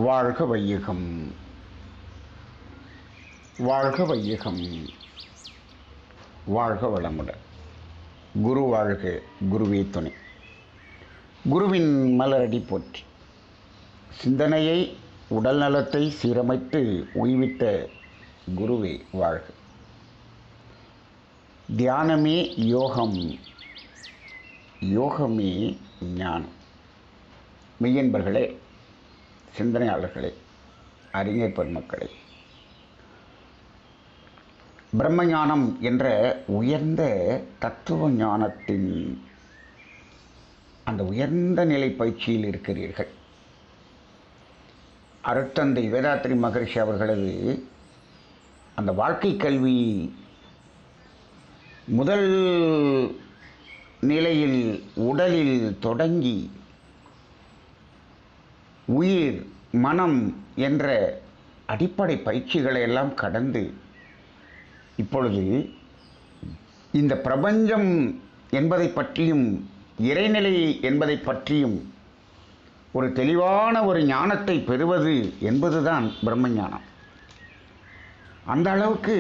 வாழ்க வையகம், வாழ்க வையகம், வாழ்க வளமுடன். குரு வாழ்க, குருவே துணை. குருவின் மலரடி போற்றி. சிந்தனையை, உடல் நலத்தை சீரமைத்து உய்வித்த குருவே வாழ்க. தியானமே யோகம், யோகமே ஞானம். மெய்யன்பர்களே, சிந்தனையாளர்களே, அறிஞர் பெருமக்களே, பிரம்மஞானம் என்ற உயர்ந்த தத்துவ ஞானத்தின் அந்த உயர்ந்த நிலை பயிற்சியில் இருக்கிறீர்கள். அருட்தந்தை வேதாத்ரி மகரிஷி அவர்களது அந்த வாழ்க்கை கல்வி முதல் நிலையில் உடலில் தொடங்கி உயிர், மனம் என்ற அடிப்படை பயிற்சிகளை எல்லாம் கடந்து இப்பொழுது இந்த பிரபஞ்சம் என்பதை பற்றியும் இறைநிலை என்பதை பற்றியும் ஒரு தெளிவான ஒரு ஞானத்தை பெறுவது என்பதுதான் பிரம்மஞானம். அந்த அளவுக்கு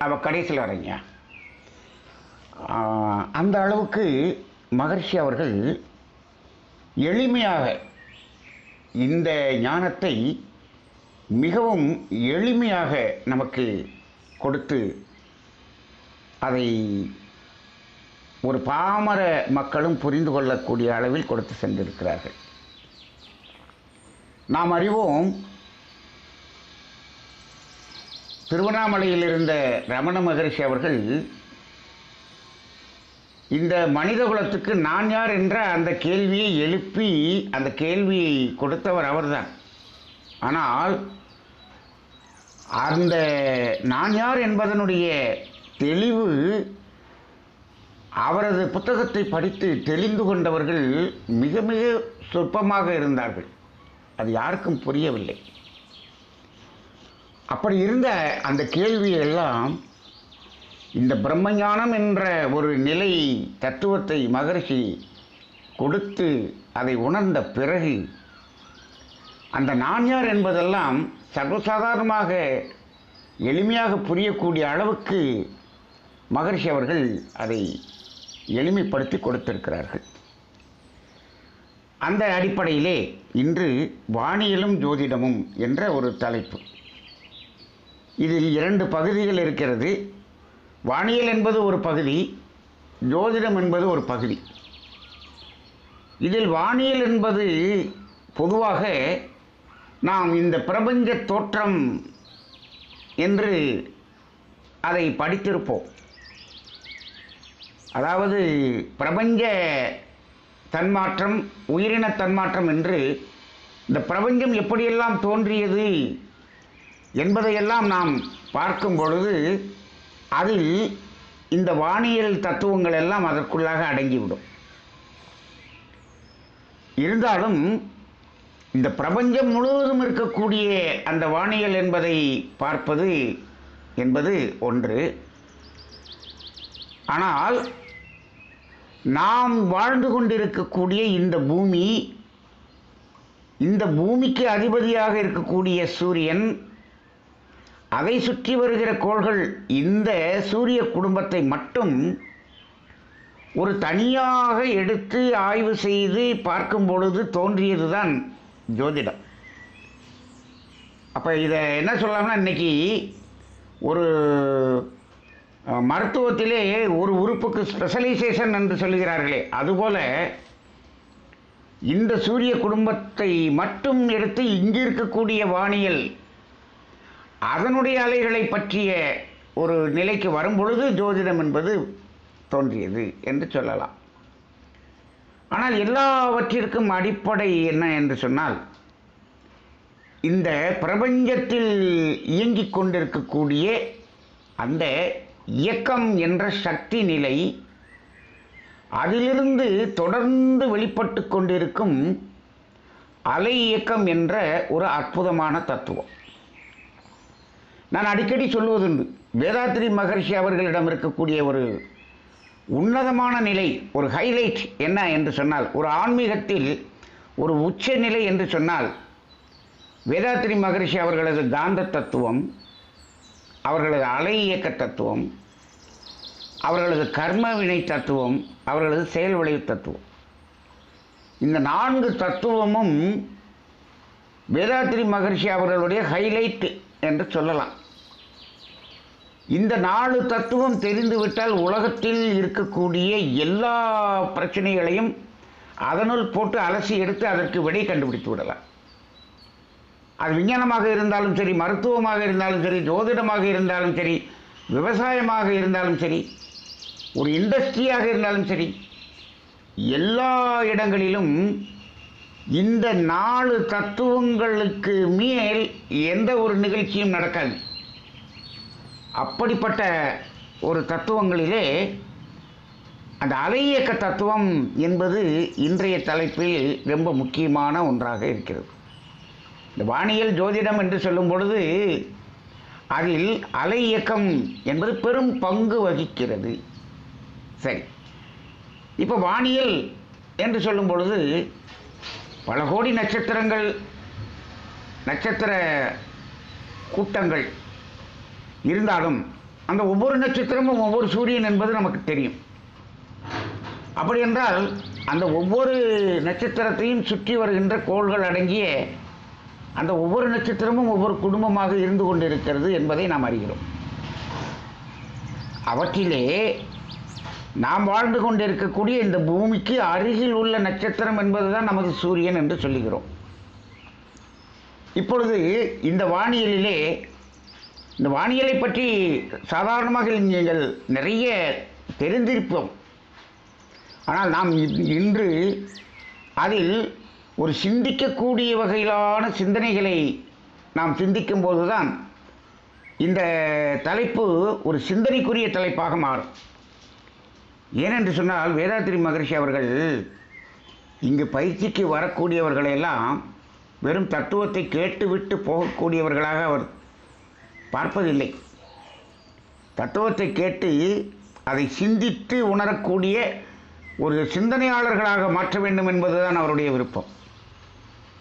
அவ கடைசியில் வரீங்க. அந்த அளவுக்கு மகரிஷி அவர்கள் எளிமையாக இந்த ஞானத்தை மிகவும் எளிமையாக நமக்கு கொடுத்து அதை ஒரு பாமர மக்களும் புரிந்து கொள்ளக்கூடிய அளவில் கொடுத்து சென்றிருக்கிறார்கள். நாம் அறிவோம், திருவண்ணாமலையில் இருந்த ரமண மகரிஷி அவர்கள் இந்த மனித குலத்துக்கு நான் யார் என்ற அந்த கேள்வியை எழுப்பி அந்த கேள்வியை கொடுத்தவர் அவர்தான். ஆனால் அந்த நான் யார் என்பதனுடைய தெளிவு அவரது புத்தகத்தை படித்து தெளிந்து கொண்டவர்கள் மிக மிக சொற்பமாக இருந்தார்கள். அது யாருக்கும் புரியவில்லை. அப்படி இருந்த அந்த கேள்வியெல்லாம் இந்த பிரம்மஞானம் என்ற ஒரு நிலை தத்துவத்தை மகரிஷி கொடுத்து அதை உணர்ந்த பிறகு அந்த நான் யார் என்பதெல்லாம் சர்வசாதாரணமாக எளிமையாக புரியக்கூடிய அளவுக்கு மகரிஷி அவர்கள் அதை எளிமைப்படுத்தி கொடுத்திருக்கிறார்கள். அந்த அடிப்படையிலே இன்று வானியலும் ஜோதிடமும் என்ற ஒரு தலைப்பு. இதில் 2 பகுதிகள் இருக்கிறது. வானியல் என்பது ஒரு பகுதி, ஜோதிடம் என்பது ஒரு பகுதி. இதில் வானியல் என்பது பொதுவாக நாம் இந்த பிரபஞ்ச தோற்றம் என்று அதை படித்திருப்போம். அதாவது பிரபஞ்ச தன்மாற்றம், உயிரின தன்மாற்றம் என்று இந்த பிரபஞ்சம் எப்படியெல்லாம் தோன்றியது என்பதையெல்லாம் நாம் பார்க்கும் பொழுது அதில் இந்த வானியல் தத்துவங்கள் எல்லாம் அதற்குள்ளாக அடங்கிவிடும். இருந்தாலும் இந்த பிரபஞ்சம் முழுவதும் இருக்கக்கூடிய அந்த வானியல் என்பதை பார்ப்பது என்பது ஒன்று. ஆனால் நாம் வாழ்ந்து கொண்டிருக்கக்கூடிய இந்த பூமி, இந்த பூமிக்கு அதிபதியாக இருக்கக்கூடிய சூரியன், அதை சுற்றி வருகிற கோள்கள், இந்த சூரிய குடும்பத்தை மட்டும் ஒரு தனியாக எடுத்து ஆய்வு செய்து பார்க்கும் பொழுது தோன்றியது தான் ஜோதிடம். அப்போ இதை என்ன சொல்லலாம்னா, இன்றைக்கி ஒரு மருத்துவத்திலே ஒரு உறுப்புக்கு ஸ்பெஷலைசேஷன் என்று சொல்லுகிறார்களே, அதுபோல் இந்த சூரிய குடும்பத்தை மட்டும் எடுத்து இங்கு இருக்கக்கூடிய வானியல் அதனுடைய அலைகளை பற்றிய ஒரு நிலைக்கு வரும்பொழுது ஜோதிடம் என்பது தோன்றியது என்று சொல்லலாம். ஆனால் எல்லாவற்றிற்கும் அடிப்படை என்ன என்று சொன்னால், இந்த பிரபஞ்சத்தில் இயங்கிக் கொண்டிருக்கக்கூடிய அந்த இயக்கம் என்ற சக்தி நிலை, அதிலிருந்து தொடர்ந்து வெளிப்பட்டு கொண்டிருக்கும் அலை இயக்கம் என்ற ஒரு அற்புதமான தத்துவம். நான் அடிக்கடி சொல்லுவதுண்டு, வேதாத்ரி மகரிஷி அவர்களிடம் இருக்கக்கூடிய ஒரு உன்னதமான நிலை, ஒரு ஹைலைட் என்ன என்று சொன்னால், ஒரு ஆன்மீகத்தில் ஒரு உச்ச நிலை என்று சொன்னால் வேதாத்ரி மகரிஷி அவர்களது காந்த தத்துவம், அவர்களது அலை இயக்க தத்துவம், அவர்களது கர்ம வினை தத்துவம், அவர்களது செயல் விளைவு தத்துவம். இந்த 4 தத்துவமும் வேதாத்ரி மகரிஷி அவர்களுடைய ஹைலைட் என்று சொல்லலாம். இந்த 4 தத்துவம் தெரிந்துவிட்டால் உலகத்தில் இருக்கக்கூடிய எல்லா பிரச்சனைகளையும் அதனுள் போட்டு அலசி எடுத்து அதற்கு விடை கண்டுபிடித்து விடலாம். அது விஞ்ஞானமாக இருந்தாலும் சரி, மருத்துவமாக இருந்தாலும் சரி, ஜோதிடமாக இருந்தாலும் சரி, விவசாயமாக இருந்தாலும் சரி, ஒரு இண்டஸ்ட்ரியாக இருந்தாலும் சரி, எல்லா இடங்களிலும் இந்த 4 தத்துவங்களுக்கு மேல் எந்த ஒரு நிகழ்ச்சியும் நடக்காது. அப்படிப்பட்ட ஒரு தத்துவங்களிலே அந்த அலை இயக்க தத்துவம் என்பது இன்றைய தலைப்பில் ரொம்ப முக்கியமான ஒன்றாக இருக்கிறது. இந்த வானியல் ஜோதிடம் என்று சொல்லும் பொழுது அதில் அலை இயக்கம் என்பது பெரும் பங்கு வகிக்கிறது. சரி, இப்போ வானியல் என்று சொல்லும் பொழுது பல கோடி நட்சத்திரங்கள், நட்சத்திர கூட்டங்கள் இருந்தாலும் அந்த ஒவ்வொரு நட்சத்திரமும் ஒவ்வொரு சூரியன் என்பது நமக்கு தெரியும். அப்படி என்றால் அந்த ஒவ்வொரு நட்சத்திரத்தையும் சுற்றி வருகின்ற கோள்கள் அடங்கிய அந்த ஒவ்வொரு நட்சத்திரமும் ஒவ்வொரு குடும்பமாக இருந்து கொண்டிருக்கிறது என்பதை நாம் அறிகிறோம். அவற்றிலே நாம் வாழ்ந்து கொண்டிருக்கக்கூடிய இந்த பூமிக்கு அருகில் உள்ள நட்சத்திரம் என்பதுதான் நமது சூரியன் என்று சொல்லுகிறோம். இப்பொழுது இந்த வானியலிலே, இந்த வானியலை பற்றி சாதாரணமாக நீங்கள் நிறைய தெரிந்திருப்போம். ஆனால் நாம் இன்று அதில் ஒரு சிந்திக்கக்கூடிய வகையிலான சிந்தனைகளை நாம் சிந்திக்கும் போதுதான் இந்த தலைப்பு ஒரு சிந்தனைக்குரிய தலைப்பாக மாறும். ஏனென்று சொன்னால் வேதாத்ரி மகரிஷி அவர்கள் இங்கு பயிற்சிக்கு வரக்கூடியவர்களெல்லாம் வெறும் தத்துவத்தை கேட்டுவிட்டு போகக்கூடியவர்களாக அவர் பார்ப்பதில்லை. தத்துவத்தை கேட்டு அதை சிந்தித்து உணரக்கூடிய ஒரு சிந்தனையாளர்களாக மாற்ற வேண்டும் என்பதுதான் அவருடைய விருப்பம்.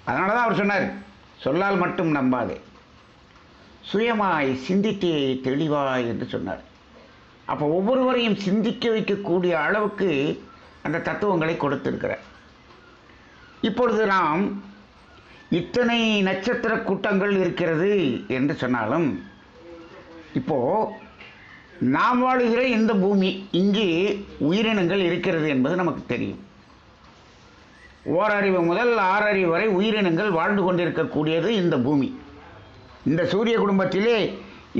அதனால தான் அவர் சொன்னார், சொல்லால் மட்டும் நம்பாதே, சுயமாய் சிந்தித்தே தெளிவாய் என்று சொன்னார். அப்போ ஒவ்வொருவரையும் சிந்திக்க வைக்கக்கூடிய அளவுக்கு அந்த தத்துவங்களை கொடுத்திருக்கிறார். இப்பொழுது நாம் இத்தனை நட்சத்திர கூட்டங்கள் இருக்கிறது என்று சொன்னாலும், இப்போது நாம் வாழுகிற இந்த பூமி, இங்கே உயிரினங்கள் இருக்கிறது என்பது நமக்கு தெரியும். ஓரறிவு முதல் 6 அறிவு வரை உயிரினங்கள் வாழ்ந்து கொண்டிருக்கக்கூடியது இந்த பூமி. இந்த சூரிய குடும்பத்திலே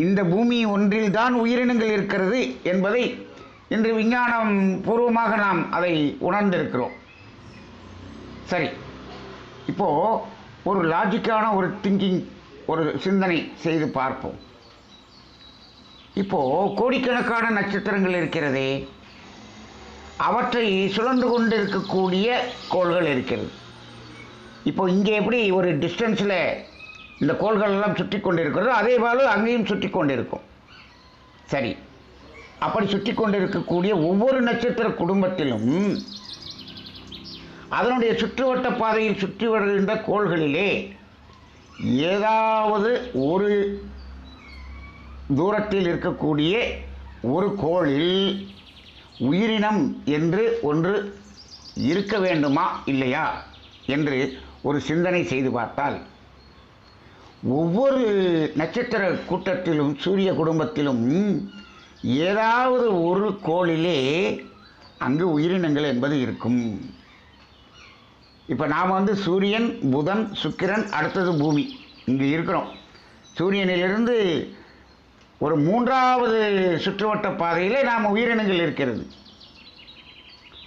இந்த பூமி ஒன்றில்தான் உயிரினங்கள் இருக்கிறது என்பதை இன்று விஞ்ஞானம் பூர்வமாக நாம் அதை உணர்ந்திருக்கிறோம். சரி, இப்போது ஒரு லாஜிக்கான ஒரு திங்கிங், ஒரு சிந்தனை செய்து பார்ப்போம். இப்போது கோடிக்கணக்கான நட்சத்திரங்கள் இருக்கிறதே, அவற்றை சுழன்று கொண்டு இருக்கக்கூடிய கோள்கள் இருக்கிறது. இப்போ இங்கே எப்படி ஒரு டிஸ்டன்ஸில் இந்த கோள்கள் எல்லாம் சுற்றி கொண்டு இருக்கிறதோ அதே போல அங்கேயும் சுற்றி கொண்டு இருக்கும். சரி, அப்படி சுற்றி கொண்டு இருக்கக்கூடிய ஒவ்வொரு நட்சத்திர குடும்பத்திலும் அதனுடைய சுற்றுவட்ட பாதையில் சுற்றி வருகின்ற கோள்களிலே ஏதாவது ஒரு தூரத்தில் இருக்கக்கூடிய ஒரு கோளில் உயிரினம் என்று ஒன்று இருக்க வேண்டுமா இல்லையா என்று ஒரு சிந்தனை செய்து பார்த்தால், ஒவ்வொரு நட்சத்திர கூட்டத்திலும் சூரிய குடும்பத்திலும் ஏதாவது ஒரு கோளிலே அங்கு உயிரினங்கள் என்பது இருக்கும். இப்போ நாம் சூரியன், புதன், சுக்கிரன், அடுத்தது பூமி இங்கு இருக்கிறோம். சூரியனிலிருந்து ஒரு 3வது சுற்றுவட்ட பாதையிலே நாம் உயிரினங்கள் இருக்கிறது.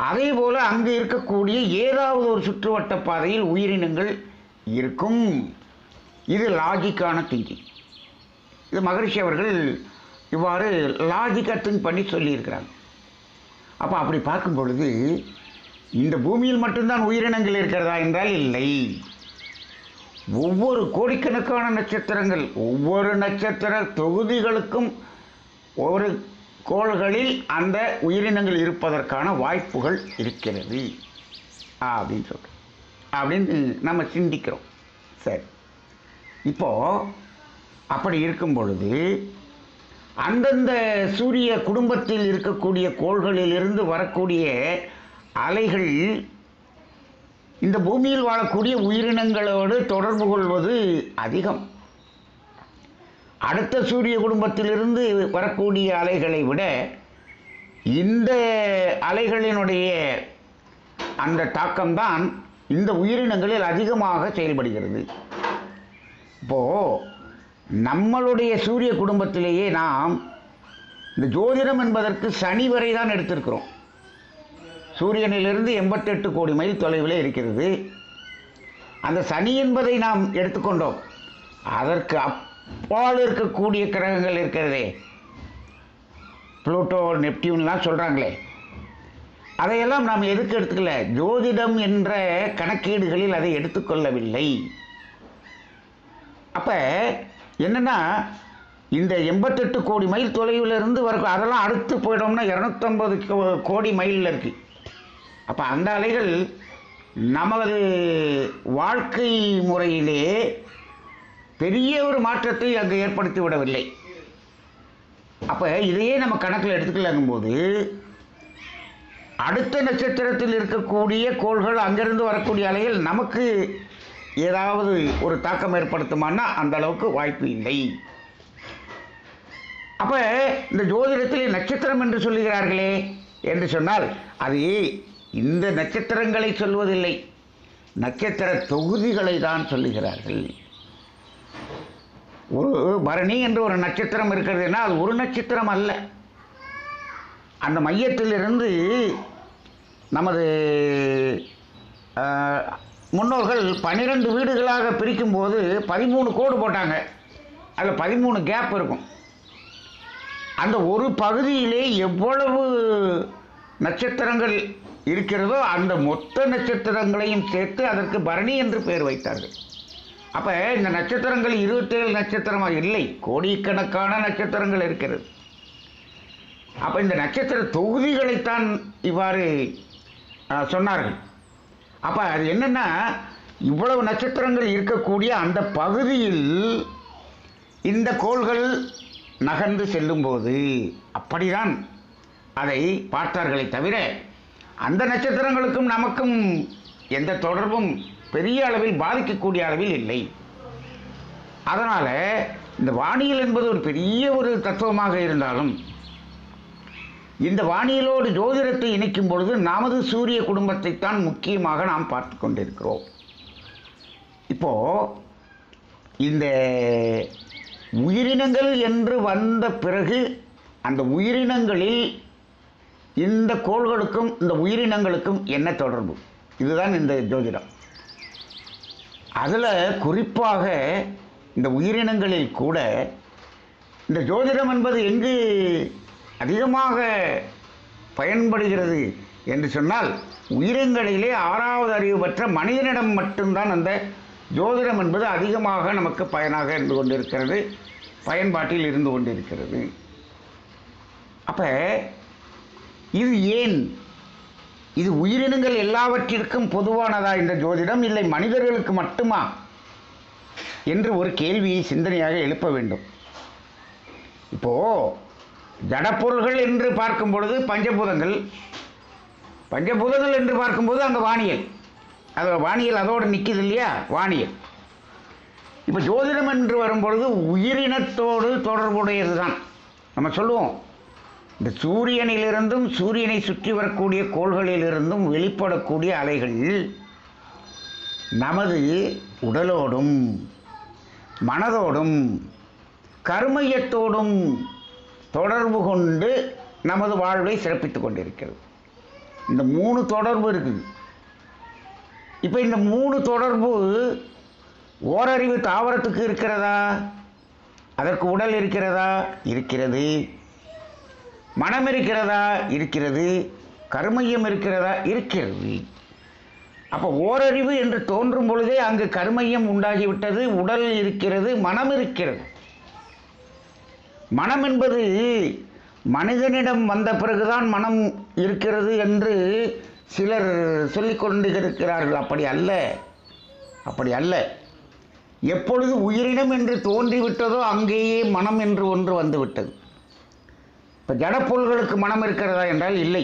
அதே போல் அங்கு இருக்கக்கூடிய ஏதாவது ஒரு சுற்றுவட்ட பாதையில் உயிரினங்கள் இருக்கும். இது லாஜிக்கான திங்கிங். இது மகரிஷி அவர்கள் இவ்வாறு லாஜிக்காக திங்க் பண்ணி சொல்லியிருக்கிறாங்க. அப்போ அப்படி பார்க்கும் பொழுது இந்த பூமியில் மட்டும்தான் உயிரினங்கள் இருக்கிறதா என்றால் இல்லை. ஒவ்வொரு கோடிக்கணக்கான நட்சத்திரங்கள், ஒவ்வொரு நட்சத்திர தொகுதிகளுக்கும் ஒரு கோள்களில் அந்த உயிரினங்கள் இருப்பதற்கான வாய்ப்புகள் இருக்கிறது அப்படின்னு சொல்கிறோம், அப்படின்னு நம்ம சிந்திக்கிறோம். சரி, இப்போது அப்படி இருக்கும் பொழுது அந்தந்த சூரிய குடும்பத்தில் இருக்கக்கூடிய கோள்களிலிருந்து வரக்கூடிய அலைகள் இந்த பூமியில் வாழக்கூடிய உயிரினங்களோடு தொடர்பு கொள்வது அதிகம். அடுத்த சூரிய குடும்பத்திலிருந்து வரக்கூடிய அலைகளை விட இந்த அலைகளினுடைய அந்த தாக்கம்தான் இந்த உயிரினங்களில் அதிகமாக செயல்படுகிறது. இப்போது நம்மளுடைய சூரிய குடும்பத்திலேயே நாம் இந்த ஜோதிடம் என்பதற்கு சனி வரை தான் எடுத்திருக்கிறோம். சூரியனிலிருந்து 88 கோடி மைல் தொலைவில் இருக்கிறது. அந்த சனி என்பதை நாம் எடுத்துக்கொண்டோம். அதற்கு அப்பால் இருக்கக்கூடிய கிரகங்கள் இருக்கிறதே, புளூட்டோ, நெப்டியூன்லாம் சொல்கிறாங்களே, அதையெல்லாம் நாம் எதுக்கு எடுத்துக்கல? ஜோதிடம் என்ற கணக்கீடுகளில் அதை எடுத்துக்கொள்ளவில்லை. அப்போ என்னென்னா, இந்த 88 கோடி மைல் தொலைவில் இருந்து வர அதெல்லாம் அடுத்து போயிட்டோம்னா 250 கோடி மைலில் இருக்குது. அப்போ அந்த அலைகள் நமது வாழ்க்கை முறையிலே பெரிய ஒரு மாற்றத்தை அங்கு ஏற்படுத்தி விடவில்லை. அப்போ இதையே நம்ம கணக்கில் எடுத்துக்கலாங்கும்போது அடுத்த நட்சத்திரத்தில் இருக்கக்கூடிய கோள்கள் அங்கிருந்து வரக்கூடிய அலைகள் நமக்கு ஏதாவது ஒரு தாக்கம் ஏற்படுத்துமானா அந்த அளவுக்கு வாய்ப்பு இல்லை. அப்போ இந்த ஜோதிடத்தில் நட்சத்திரம் என்று சொல்லுகிறார்களே என்று சொன்னால் அது இந்த நட்சத்திரங்களை சொல்வதில்லை, நட்சத்திர தொகுதிகளை தான் சொல்லுகிறார்கள். ஒரு பரணி என்று ஒரு நட்சத்திரம் இருக்கிறதுனா அது ஒரு நட்சத்திரம் அல்ல. அந்த மையத்திலிருந்து நமது முன்னோர்கள் 12 வீடுகளாக பிரிக்கும்போது 13 கோடு போட்டாங்க. அதில் 13 கேப் இருக்கும். அந்த ஒரு பகுதியிலே எவ்வளவு நட்சத்திரங்கள் இருக்கிறதோ அந்த மொத்த நட்சத்திரங்களையும் சேர்த்து அதற்கு பரணி என்று பெயர் வைத்தார்கள். அப்போ இந்த நட்சத்திரங்கள் 27 நட்சத்திரமாக இல்லை, கோடிக்கணக்கான நட்சத்திரங்கள் இருக்கிறது. அப்போ இந்த நட்சத்திர தொகுதிகளைத்தான் இவ்வாறு சொன்னார்கள். அப்போ அது என்னென்னா, இவ்வளவு நட்சத்திரங்கள் இருக்கக்கூடிய அந்த பகுதியில் இந்த கோள்கள் நகர்ந்து செல்லும்போது அப்படிதான் அதை பார்த்தார்களே தவிர அந்த நட்சத்திரங்களுக்கும் நமக்கும் எந்த தொடர்பும் பெரிய அளவில் பாதிக்கக்கூடிய அளவில் இல்லை. அதனால் இந்த வானியல் என்பது ஒரு பெரிய ஒரு தத்துவமாக இருந்தாலும் இந்த வானியலோடு ஜோதிடத்தை இணைக்கும் பொழுது நமது சூரிய குடும்பத்தைத்தான் முக்கியமாக நாம் பார்த்து கொண்டிருக்கிறோம். இப்போது இந்த உயிரினங்கள் என்று வந்த பிறகு அந்த உயிரினங்களில் இந்த கோள்களுக்கும் இந்த உயிரினங்களுக்கும் என்ன தொடர்பு, இதுதான் இந்த ஜோதிடம். அதில் குறிப்பாக இந்த உயிரினங்களில் கூட இந்த ஜோதிடம் என்பது எங்கு அதிகமாக பயன்படுகிறது என்று சொன்னால் உயிரினங்களிலே 6வது அறிவு பெற்ற மனிதனிடம் மட்டும்தான் அந்த ஜோதிடம் என்பது அதிகமாக நமக்கு பயனாக இருந்து கொண்டிருக்கிறது, பயன்பாட்டில் இருந்து கொண்டிருக்கிறது. அப்போ இது ஏன்? இது உயிரினங்கள் எல்லாவற்றிற்கும் பொதுவானதா இந்த ஜோதிடம், இல்லை மனிதர்களுக்கு மட்டுமா என்று ஒரு கேள்வியை சிந்தனையாக எழுப்ப வேண்டும். இப்போது ஜடப்பொருள்கள் என்று பார்க்கும் பொழுது பஞ்சபூதங்கள், பஞ்சபூதங்கள் என்று பார்க்கும்போது அங்கே வானியல், அது வானியல் அதோடு நிற்கிது இல்லையா, வானியல். இப்போ ஜோதிடம் என்று வரும்பொழுது உயிரினத்தோடு தொடர்புடையது தான். நம்ம சொல்லுவோம், இந்த சூரியனிலிருந்தும் சூரியனை சுற்றி வரக்கூடிய கோள்களிலிருந்தும் வெளிப்படக்கூடிய அலைகள் நமது உடலோடும் மனதோடும் கர்மயத்தோடும் தொடர்பு கொண்டு நமது வாழ்வை சிறப்பித்துக் கொண்டிருக்கிறது. இந்த 3 தொடர்பு இருக்குது. இப்போ இந்த 3 தொடர்பு ஓரறிவு தாவரத்துக்கு இருக்கிறதா? அதற்கு உடல் இருக்கிறதா? இருக்கிறது. மனம் இருக்கிறதா? இருக்கிறது. கர்மயம் இருக்கிறதா? இருக்கிறது. அப்போ ஓரறிவு என்று தோன்றும் பொழுதே அங்கு கர்மயம் உண்டாகிவிட்டது, உடல் இருக்கிறது, மனம் இருக்கிறது. மனம் என்பது மனிதனிடம் வந்த பிறகுதான் மனம் இருக்கிறது என்று சிலர் சொல்லிக் கொண்டிருக்கிறார்கள். அப்படி அல்ல. எப்பொழுது உயிரினம் என்று தோன்றிவிட்டதோ அங்கேயே மனம் என்று ஒன்று வந்துவிட்டது. இப்போ ஜடப்பொருள்களுக்கு மனம் இருக்கிறதா என்றால் இல்லை.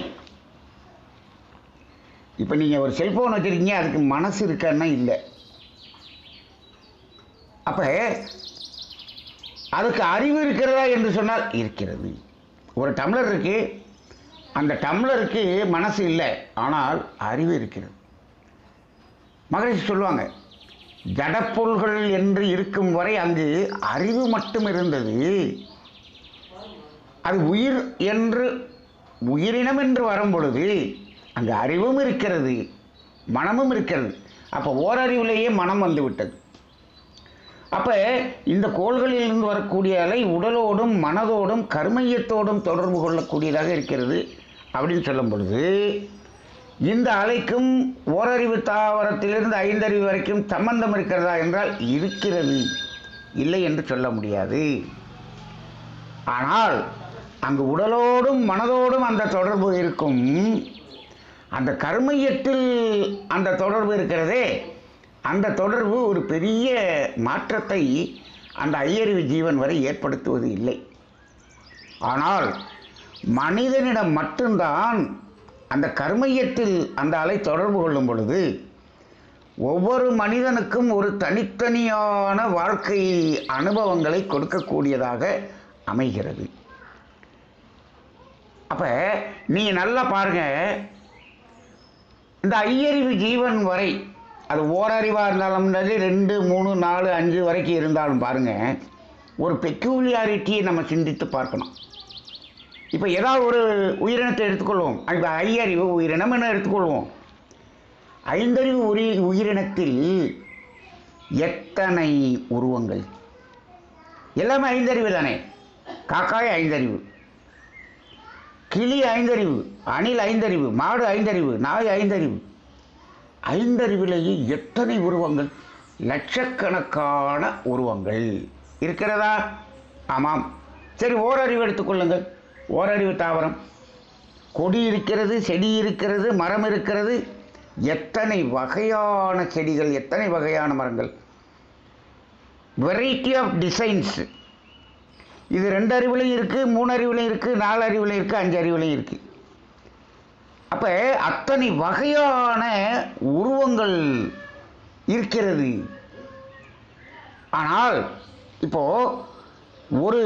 இப்போ நீங்கள் ஒரு செல்ஃபோன் வச்சுருக்கீங்க, அதுக்கு மனசு இருக்கான்னா இல்லை. அப்போ அதுக்கு அறிவு இருக்கிறதா என்று சொன்னால் இருக்கிறது. ஒரு டம்ளர் இருக்கு, அந்த டம்ளருக்கு மனசு இல்லை, ஆனால் அறிவு இருக்கிறது. மகரிஷி சொல்லுவாங்க, ஜடப்பொருள்கள் என்று இருக்கும் வரை அங்கு அறிவு மட்டும் இருந்தது. அது உயிரினம் என்று வரும் பொழுது அங்கு அறிவும் இருக்கிறது, மனமும் இருக்கிறது. அப்போ ஓரறிவிலேயே மனம் வந்து விட்டது. அப்போ இந்த கோள்களிலிருந்து வரக்கூடிய அலை உடலோடும் மனதோடும் கர்மயத்தோடும் தொடர்பு கொள்ளக்கூடியதாக இருக்கிறது அப்படின்னு சொல்லும் பொழுது இந்த அலைக்கும் ஓரறிவு தாவரத்திலிருந்து 5 அறிவு வரைக்கும் சம்பந்தம் இருக்கிறதா என்றால் இருக்கிறது, இல்லை என்று சொல்ல முடியாது. ஆனால் அங்கு உடலோடும் மனதோடும் அந்த தொடர்பு இருக்கும். அந்த கர்மயத்தில் அந்த தொடர்பு இருக்கிறதே, அந்த தொடர்பு ஒரு பெரிய மாற்றத்தை அந்த ஐயறிவு ஜீவன் வரை ஏற்படுத்துவது இல்லை. ஆனால் மனிதனிடம் மட்டும்தான் அந்த கர்மயத்தில் அந்த அலை தொடர்பு கொள்ளும் பொழுது ஒவ்வொரு மனிதனுக்கும் ஒரு தனித்தனியான வாழ்க்கை அனுபவங்களை கொடுக்கக்கூடியதாக அமைகிறது. அப்போ நீங்கள் நல்லா பாருங்கள், இந்த ஐயறிவு ஜீவன் வரை அது ஓரறிவாக இருந்தாலும் 2, 3, 4, 5 வரைக்கும் இருந்தாலும் பாருங்கள், ஒரு பெக்யூலியாரிட்டியை நம்ம சிந்தித்து பார்க்கணும். இப்போ ஏதாவது ஒரு உயிரினத்தை எடுத்துக்கொள்வோம். இப்போ ஐயறிவு உயிரினம் என்ன எடுத்துக்கொள்வோம். 5 அறிவு உயிரினத்தில் எத்தனை உருவங்கள்? எல்லாமே 5 அறிவு தானே. காக்காய் 5 அறிவு, கிளி 5 அறிவு, அணில் 5 அறிவு, மாடு 5 அறிவு, நாய் 5 அறிவு. 5 அறிவிலேயே எத்தனை உருவங்கள்? லட்சக்கணக்கான உருவங்கள் இருக்கிறதா? ஆமாம். சரி, ஓரறிவு எடுத்துக்கொள்ளுங்கள். ஓரறிவு தாவரம், கொடி இருக்கிறது, செடி இருக்கிறது, மரம் இருக்கிறது. எத்தனை வகையான செடிகள், எத்தனை வகையான மரங்கள், வெரைட்டி ஆஃப் டிசைன்ஸ். இது 2 அறிவுலையும் இருக்குது, 3 அறிவுலையும் இருக்குது, 4 அறிவுலையும் இருக்குது, 5 அறிவுலையும் இருக்குது. அப்போ அத்தனை வகையான உருவங்கள் இருக்கிறது. ஆனால் இப்போது ஒரு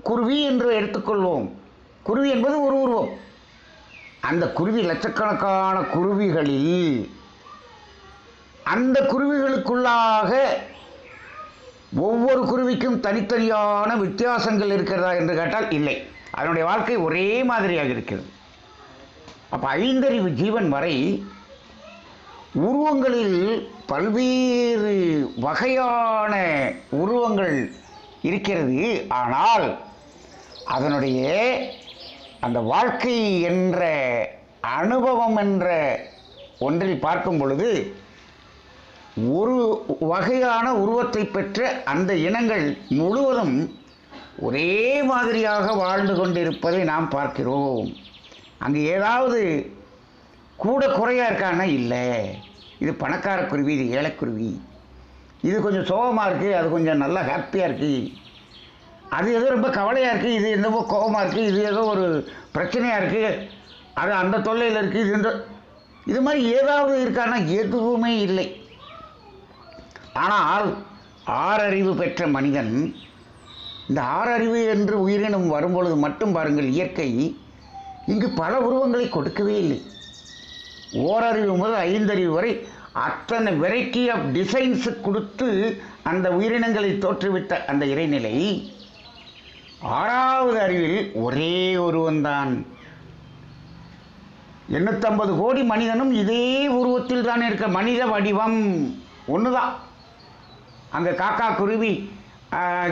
குருவி என்று எடுத்துக்கொள்வோம். குருவி என்பது ஒரு உருவம். அந்த குருவி லட்சக்கணக்கான குருவிகளில் அந்த குருவிகளுக்குள்ளாக ஒவ்வொரு குருவிக்கும் தனித்தனியான வித்தியாசங்கள் இருக்கிறதா என்று கேட்டால் இல்லை. அதனுடைய வாழ்க்கை ஒரே மாதிரியாக இருக்கிறது. அப்போ 5 அறிவு ஜீவன் வரை உருவங்களில் பல்வேறு வகையான உருவங்கள் இருக்கிறது. ஆனால் அதனுடைய அந்த வாழ்க்கை என்ற அனுபவம் என்ற ஒன்றில் பார்க்கும் பொழுது ஒரு வகையான உருவத்தை பெற்ற அந்த இனங்கள் முழுவதும் ஒரே மாதிரியாக வாழ்ந்து கொண்டிருப்பதை நாம் பார்க்கிறோம். அங்கே ஏதாவது கூட குறையாக இருக்கான்னா இல்லை. இது பணக்கார குருவி, இது ஏழைக்குருவி, இது கொஞ்சம் சோகமாக இருக்குது, அது கொஞ்சம் நல்லா ஹாப்பியாக இருக்குது, அது ஏதோ ரொம்ப கவலையாக இருக்குது, இது என்னவோ கோபமாக இருக்குது, இது ஏதோ ஒரு பிரச்சனையாக இருக்குது, அது அந்த தொல்லையில் இருக்குது, இது மாதிரி ஏதாவது இருக்கான்னா எதுவுமே இல்லை. ஆனால் 6 அறிவு பெற்ற மனிதன், இந்த 6 அறிவு என்று உயிரினம் வரும்பொழுது மட்டும் பாருங்கள், இயற்கை இங்கு பல உருவங்களை கொடுக்கவே இல்லை. ஓரறிவு முதல் 5 அறிவு வரை அத்தனை வெரைட்டி ஆஃப் டிசைன்ஸ் கொடுத்து அந்த உயிரினங்களை தோற்றுவிட்ட அந்த இறைநிலை 6வது அறிவில் ஒரே ஒருவன்தான். 850 கோடி மனிதனும் இதே உருவத்தில் தான் இருக்க. மனித வடிவம் ஒன்று தான். அங்கே காக்கா, குருவி,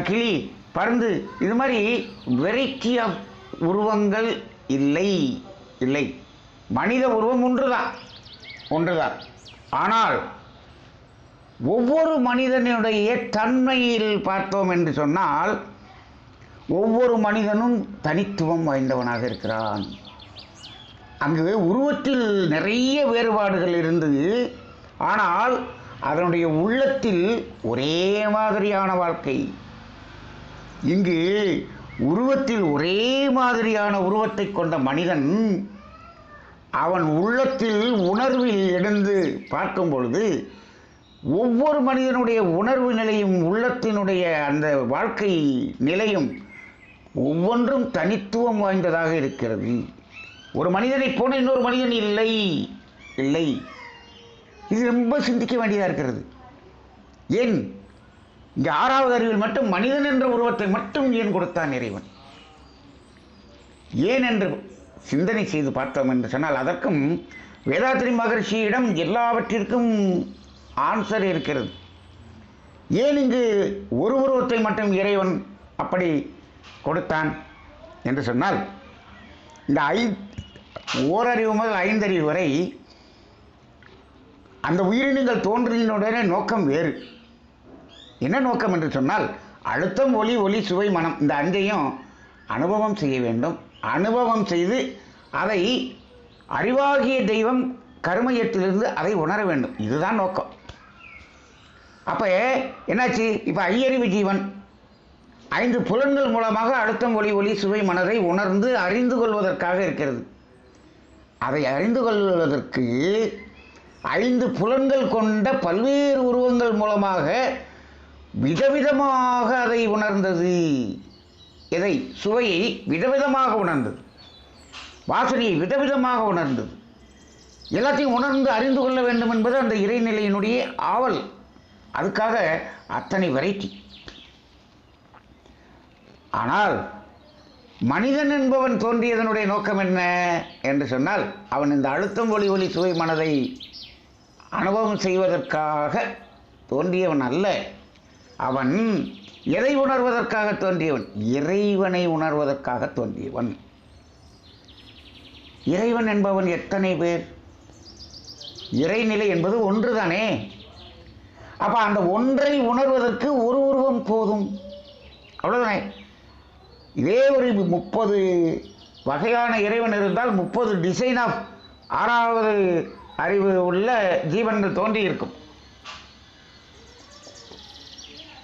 கிளி, பருந்து, இது மாதிரி வெரைட்டி ஆஃப் உருவங்கள் இல்லை. மனித உருவம் ஒன்றுதான். ஆனால் ஒவ்வொரு மனிதனுடைய தன்மையில் பார்த்தோம் என்று சொன்னால் ஒவ்வொரு மனிதனும் தனித்துவம் வாய்ந்தவனாக இருக்கிறான். அங்கு உருவத்தில் நிறைய வேறுபாடுகள் இருந்தது. ஆனால் அதனுடைய உள்ளத்தில் ஒரே மாதிரியான வாழ்க்கை. இங்கு உருவத்தில் ஒரே மாதிரியான உருவத்தை கொண்ட மனிதன் அவன் உள்ளத்தில் உணர்வில் எழுந்து பார்க்கும் பொழுது ஒவ்வொரு மனிதனுடைய உணர்வு நிலையும் உள்ளத்தினுடைய அந்த வாழ்க்கை நிலையும் ஒவ்வொன்றும் தனித்துவம் வாய்ந்ததாக இருக்கிறது. ஒரு மனிதனை போன இன்னொரு மனிதன் இல்லை இல்லை. இது ரொம்ப சிந்திக்க வேண்டியதாக இருக்கிறது. ஏன் இங்கே 6வது அறிவில் மட்டும் மனிதன் என்ற உருவத்தை மட்டும் ஏன் கொடுத்தான் இறைவன்? ஏன் என்று சிந்தனை செய்து பார்த்தோம் என்று சொன்னால் அதற்கும் வேதாத்ரி மகர்ஷியிடம் எல்லாவற்றிற்கும் ஆன்சர் இருக்கிறது. ஏன் இங்கு ஒரு உருவத்தை மட்டும் இறைவன் அப்படி கொடுத்தான் என்று சொன்னால், இந்த ஓரறிவு முதல் 5 அறிவு வரை அந்த உயிரினங்கள் தோன்றினுடைய நோக்கம் வேறு. என்ன நோக்கம் என்று சொன்னால், அழுத்தம், ஒளி, ஒளி, சுவை, மனம் இந்த 5ஐயும் அனுபவம் செய்ய வேண்டும். அனுபவம் செய்து அதை அறிவாகிய தெய்வம் கர்மயத்திலிருந்து அதை உணர வேண்டும். இதுதான் நோக்கம். அப்போ என்னாச்சு? இப்போ ஐயறிவு ஜீவன் 5 புலன்கள் மூலமாக அழுத்தம், ஒளி, ஒளி, சுவை, மனதை உணர்ந்து அறிந்து கொள்வதற்காக இருக்கிறது. அதை அறிந்து கொள்வதற்கு 5 புலன்கள் கொண்ட பல்வேறு உருவங்கள் மூலமாக விதவிதமாக அதை உணர்ந்தது. எதை? சுவையை விதவிதமாக உணர்ந்தது, வாசனையை விதவிதமாக உணர்ந்தது. எல்லாத்தையும் உணர்ந்து அறிந்து கொள்ள வேண்டும் என்பது அந்த இறைநிலையினுடைய ஆவல். அதுக்காக அத்தனை வெரைட்டி. ஆனால் மனிதன் என்பவன் தோன்றியதனுடைய நோக்கம் என்ன என்று சொன்னால், அவன் இந்த அழுத்தம், ஒளி, ஒளி, சுவை, மனதை அனுபவம் செய்வதற்காக தோன்றியவன் அல்ல. அவன் எதை உணர்வதற்காக தோன்றியவன்? இறைவனை உணர்வதற்காக தோன்றியவன். இறைவன் என்பவன் எத்தனை பேர்? இறைநிலை என்பது ஒன்றுதானே. அப்போ அந்த ஒன்றை உணர்வதற்கு ஒரு உருவம் போதும், அவ்வளோதானே. இதே ஒரு 30 வகையான இறைவன் இருந்தால் 30 டிசைன் ஆஃப் 6வது அறிவு உள்ள ஜீவன்கள் தோன்றி இருக்கும்.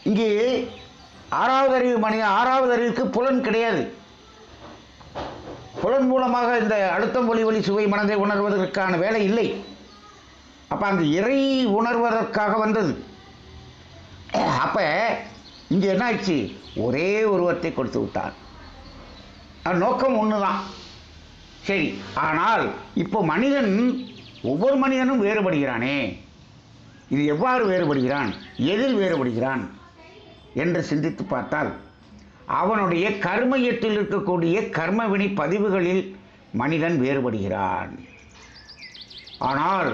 இங்கே 6வது அறிவு மனிதன் 6வது அறிவுக்கு புலன் கிடையாது. புலன் மூலமாக இந்த அழுத்தம், ஒளி, ஒளி, சுவை, மனதை உணர்வதற்கான வேலை இல்லை. அப்போ அங்கு இறை உணர்வதற்காக வந்தது. அப்போ இங்கே என்ன ஆயிடுச்சு? ஒரே உருவத்தை கொடுத்து விட்டார். நோக்கம் ஒன்று தான். சரி, ஆனால் இப்போ மனிதன் ஒவ்வொரு மனிதனும் வேறுபடுகிறானே. இது எவ்வாறு வேறுபடுகிறான், எதில் வேறுபடுகிறான் என்று சிந்தித்து பார்த்தால், அவனுடைய கர்மயத்தில் இருக்கக்கூடிய கர்மவினை பதிவுகளில் மனிதன் வேறுபடுகிறான். ஆனால்